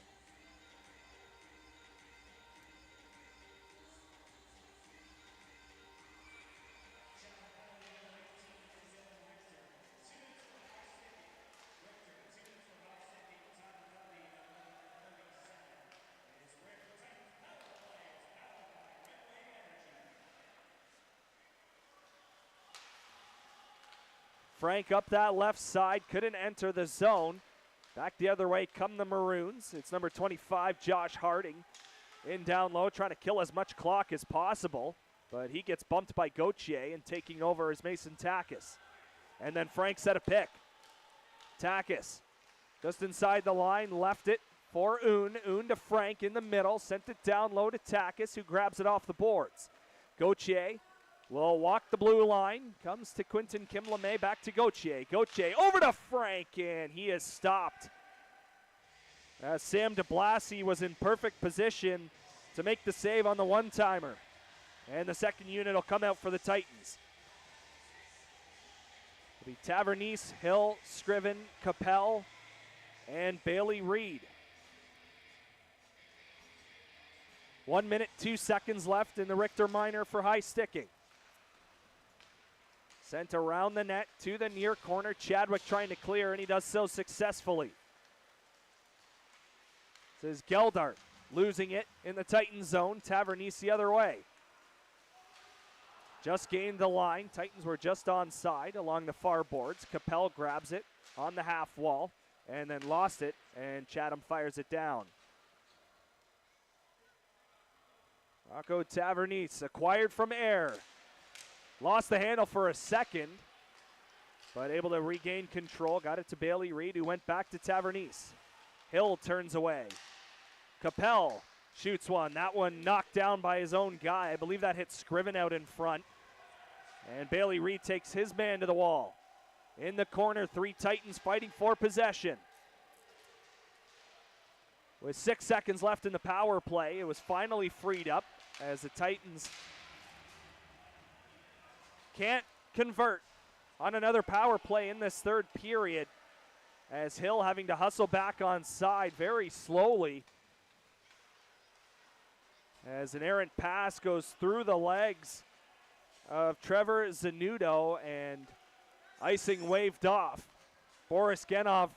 Speaker 1: Frank up that left side, couldn't enter the zone. Back the other way come the Maroons. It's number 25, Josh Harding, in down low, trying to kill as much clock as possible. But he gets bumped by Gauthier, and taking over is Mason Takis. And then Frank set a pick. Takis just inside the line, left it for Oon. Oon to Frank in the middle, sent it down low to Takis, who grabs it off the boards. Gauthier will walk the blue line, comes to Quinton Kimlemay, back to Gauthier. Gauthier over to Frank, and he is stopped. As Sam DeBlasi was in perfect position to make the save on the one-timer. And the second unit will come out for the Titans. It'll be Tavernise, Hill, Scriven, Capel, and Bailey-Reed. 1 minute, 2 seconds left in the Richter minor for high sticking. Sent around the net to the near corner. Chadwick trying to clear, and he does so successfully. This is Geldart losing it in the Titan zone. Tavernise the other way. just gained the line. Titans were just onside along the far boards. Capel grabs it on the half wall and then lost it, and Chatham fires it down. Rocco Tavernese acquired from Air. Lost the handle for a second, but able to regain control. Got it to Bailey Reed, who went back to Tavernese. Hill turns away. Capel shoots one. That one knocked down by his own guy. I believe that hit Scriven out in front. And Bailey Reed takes his man to the wall. In the corner, 3 Titans fighting for possession. With 6 seconds left in the power play, it was finally freed up as the Titans can't convert on another power play in this third period, as Hill having to hustle back on side very slowly as an errant pass goes through the legs of Trevor Zanudo and icing waved off. Boris Genov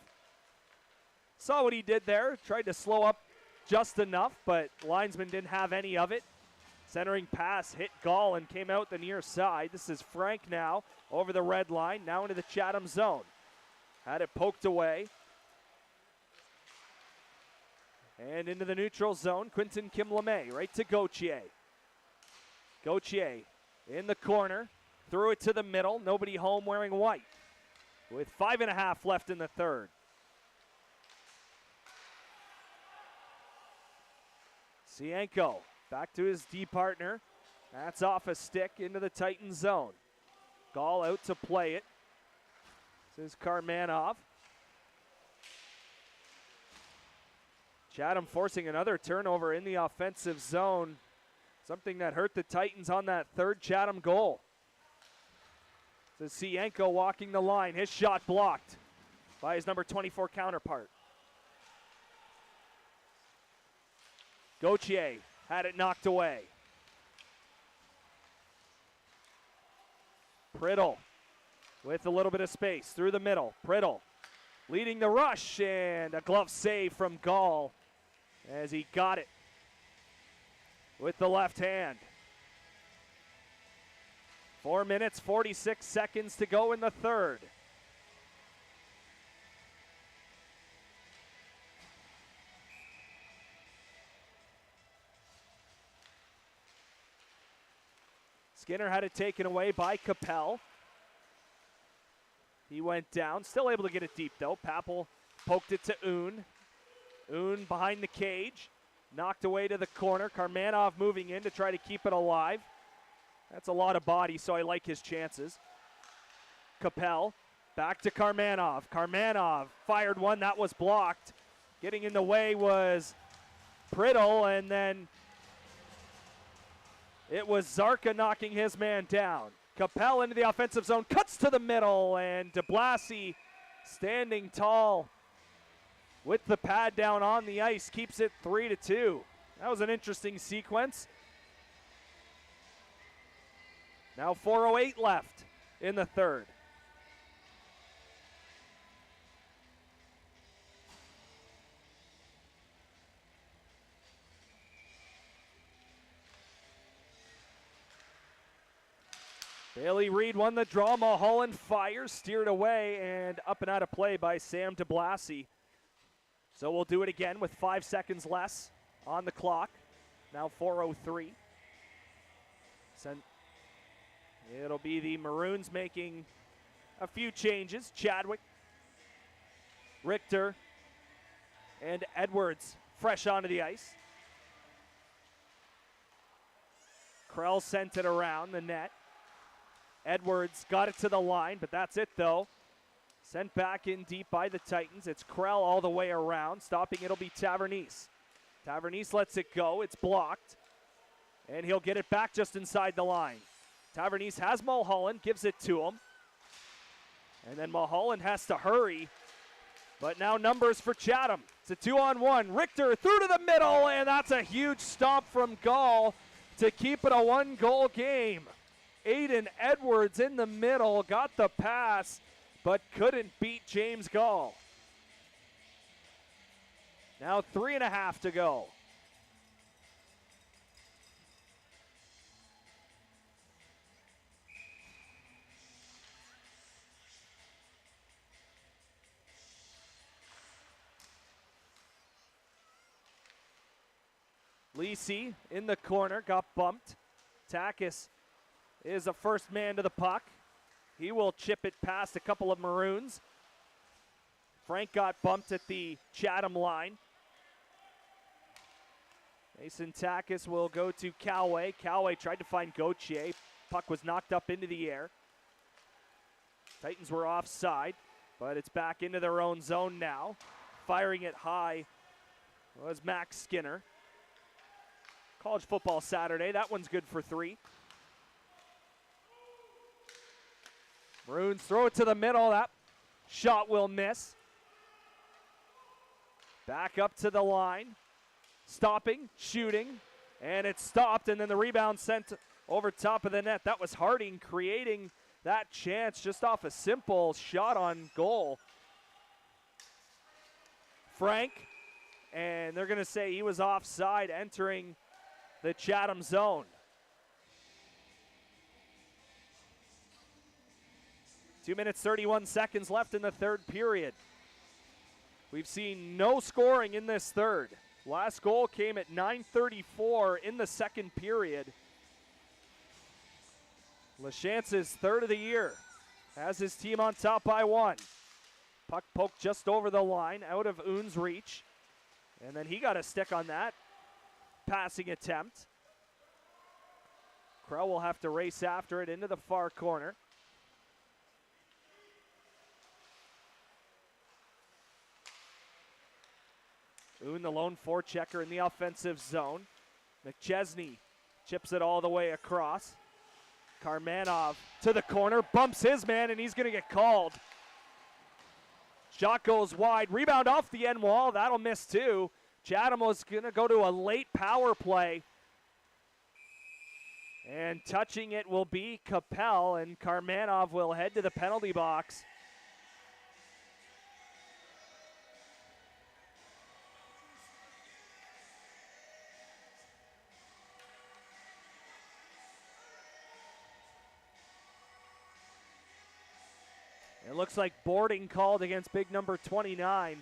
Speaker 1: saw what he did there, tried to slow up just enough, but linesman didn't have any of it. Centering pass hit Gall and came out the near side. This is Frank now over the red line, now into the Chatham zone. Had it poked away. And into the neutral zone, Quinton Kim LeMay right to Gauthier. Gauthier in the corner, threw it to the middle, nobody home wearing white. With 5.5 left in the third. Cienko back to his D partner. That's off a stick into the Titan zone. Gall out to play it. This is Karmanov. Chatham forcing another turnover in the offensive zone. Something that hurt the Titans on that third Chatham goal. This is Cienko walking the line. His shot blocked by his number 24 counterpart. Gauthier had it knocked away. Priddle with a little bit of space through the middle. Priddle leading the rush, and a glove save from Gall as he got it with the left hand. 4 minutes, 46 seconds to go in the third. Skinner had it taken away by Capel. He went down, still able to get it deep though. Papel poked it to Oon. Oon behind the cage, knocked away to the corner. Karmanov moving in to try to keep it alive. That's a lot of body, so I like his chances. Capel back to Karmanov. Karmanov fired one, that was blocked. Getting in the way was Priddle, and then it was Zarka knocking his man down. Capel into the offensive zone, cuts to the middle, and DeBlasi standing tall with the pad down on the ice, keeps it 3-2. That was an interesting sequence. Now 4:08 left in the third. Bailey Reed won the draw. Mulholland fires, steered away, and up and out of play by Sam DeBlasi. So we'll do it again with 5 seconds less on the clock. Now 4:03. It'll be the Maroons making a few changes. Chadwick, Richter, and Edwards fresh onto the ice. Krell sent it around the net. Edwards got it to the line, but that's it though. Sent back in deep by the Titans. It's Krell all the way around. Stopping it'll be Tavernese. Tavernese lets it go. It's blocked. And he'll get it back just inside the line. Tavernese has Mulholland, gives it to him. And then Mulholland has to hurry. But now numbers for Chatham. It's a 2-on-1. Richter through to the middle, and that's a huge stop from Gall to keep it a 1-goal game. Aiden Edwards in the middle, got the pass, but couldn't beat James Gall. Now 3.5 to go. Lisi in the corner, got bumped. Takis is the first man to the puck. He will chip it past a couple of Maroons. Frank got bumped at the Chatham line. Mason Takis will go to Coway. Coway tried to find Gauthier. Puck was knocked up into the air. Titans were offside, but it's back into their own zone now. Firing it high was Max Skinner. College football Saturday, that one's good for 3. Maroons throw it to the middle. That shot will miss. Back up to the line. Stopping, shooting, and it stopped, and then the rebound sent over top of the net. That was Harding creating that chance just off a simple shot on goal. Frank, and they're going to say he was offside entering the Chatham zone. 2 minutes, 31 seconds left in the third period. We've seen no scoring in this third. Last goal came at 9:34 in the second period. LaChance's third of the year has his team on top by 1. Puck poked just over the line, out of Oon's reach. And then he got a stick on that passing attempt. Crow will have to race after it into the far corner. Oon, the lone forechecker in the offensive zone. McChesney chips it all the way across. Karmanov to the corner, bumps his man, and he's going to get called. Shot goes wide, rebound off the end wall, that'll miss too. Chatham was going to go to a late power play. And touching it will be Capel, and Karmanov will head to the penalty box. It looks like boarding called against big number 29.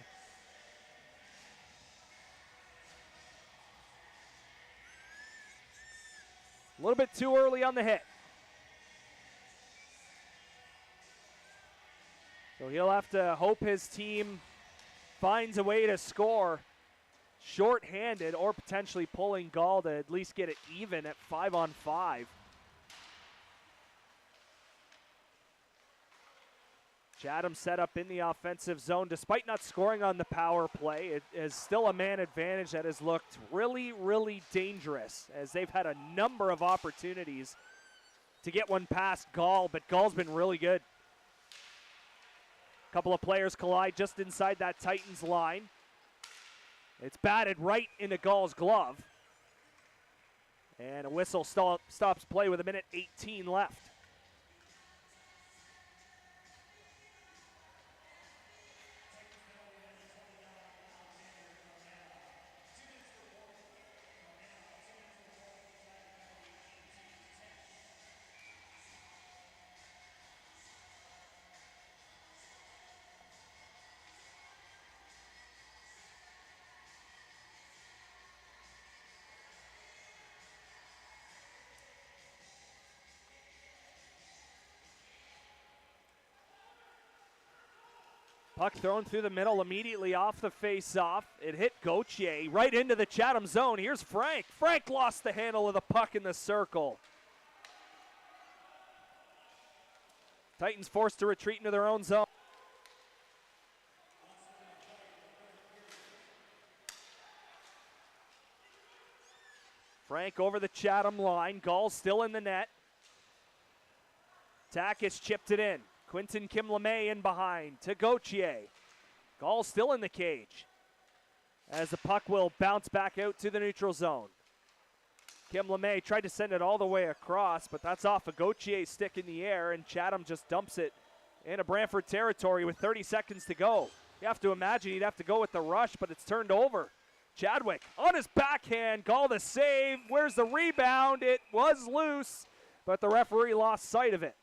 Speaker 1: A little bit too early on the hit. So he'll have to hope his team finds a way to score short-handed or potentially pulling Gall to at least get it even at 5-on-5. Chatham set up in the offensive zone. Despite not scoring on the power play, it is still a man advantage that has looked really, really dangerous as they've had a number of opportunities to get one past Gall, but Gall's been really good. A couple of players collide just inside that Titans line. It's batted right into Gall's glove. And a whistle stops play with 1:18 left. Puck thrown through the middle immediately off the face-off. It hit Gauthier right into the Chatham zone. Here's Frank. Frank lost the handle of the puck in the circle. Titans forced to retreat into their own zone. Frank over the Chatham line. Gall still in the net. Takis chipped it in. Quinton Kim LeMay in behind to Gauthier. Gall still in the cage as the puck will bounce back out to the neutral zone. Kim LeMay tried to send it all the way across, but that's off a Gauthier's stick in the air, and Chatham just dumps it into Brantford territory with 30 seconds to go. You have to imagine he'd have to go with the rush, but it's turned over. Chadwick on his backhand, Gall the save. Where's the rebound? It was loose, but the referee lost sight of it.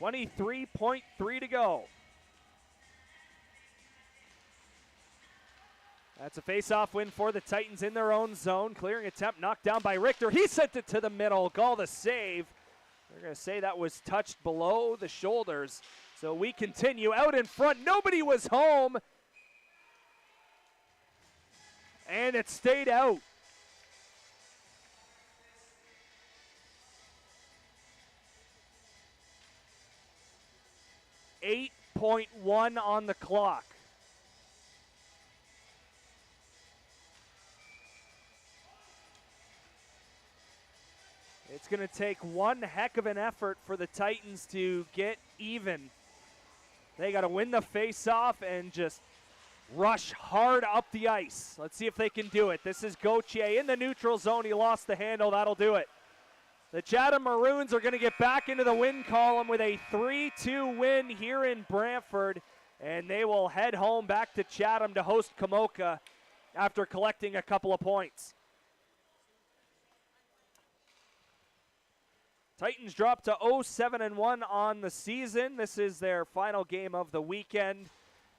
Speaker 1: 23.3 to go. That's a face-off win for the Titans in their own zone. Clearing attempt knocked down by Richter. He sent it to the middle. Call the save. They're going to say that was touched below the shoulders. So we continue out in front. Nobody was home. And it stayed out. .1 on the clock. It's going to take one heck of an effort for the Titans to get even. They got to win the face-off and just rush hard up the ice. Let's see if they can do it. This is Gauthier in the neutral zone. He lost the handle. That'll do it. The Chatham Maroons are going to get back into the win column with a 3-2 win here in Brantford, and they will head home back to Chatham to host Kamoka after collecting a couple of points. Titans drop to 0-7-1 on the season. This is their final game of the weekend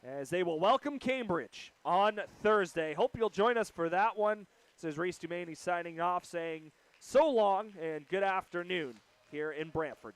Speaker 1: as they will welcome Cambridge on Thursday. Hope you'll join us for that one. This is Reese Dumaney signing off, saying so long and good afternoon here in Brantford.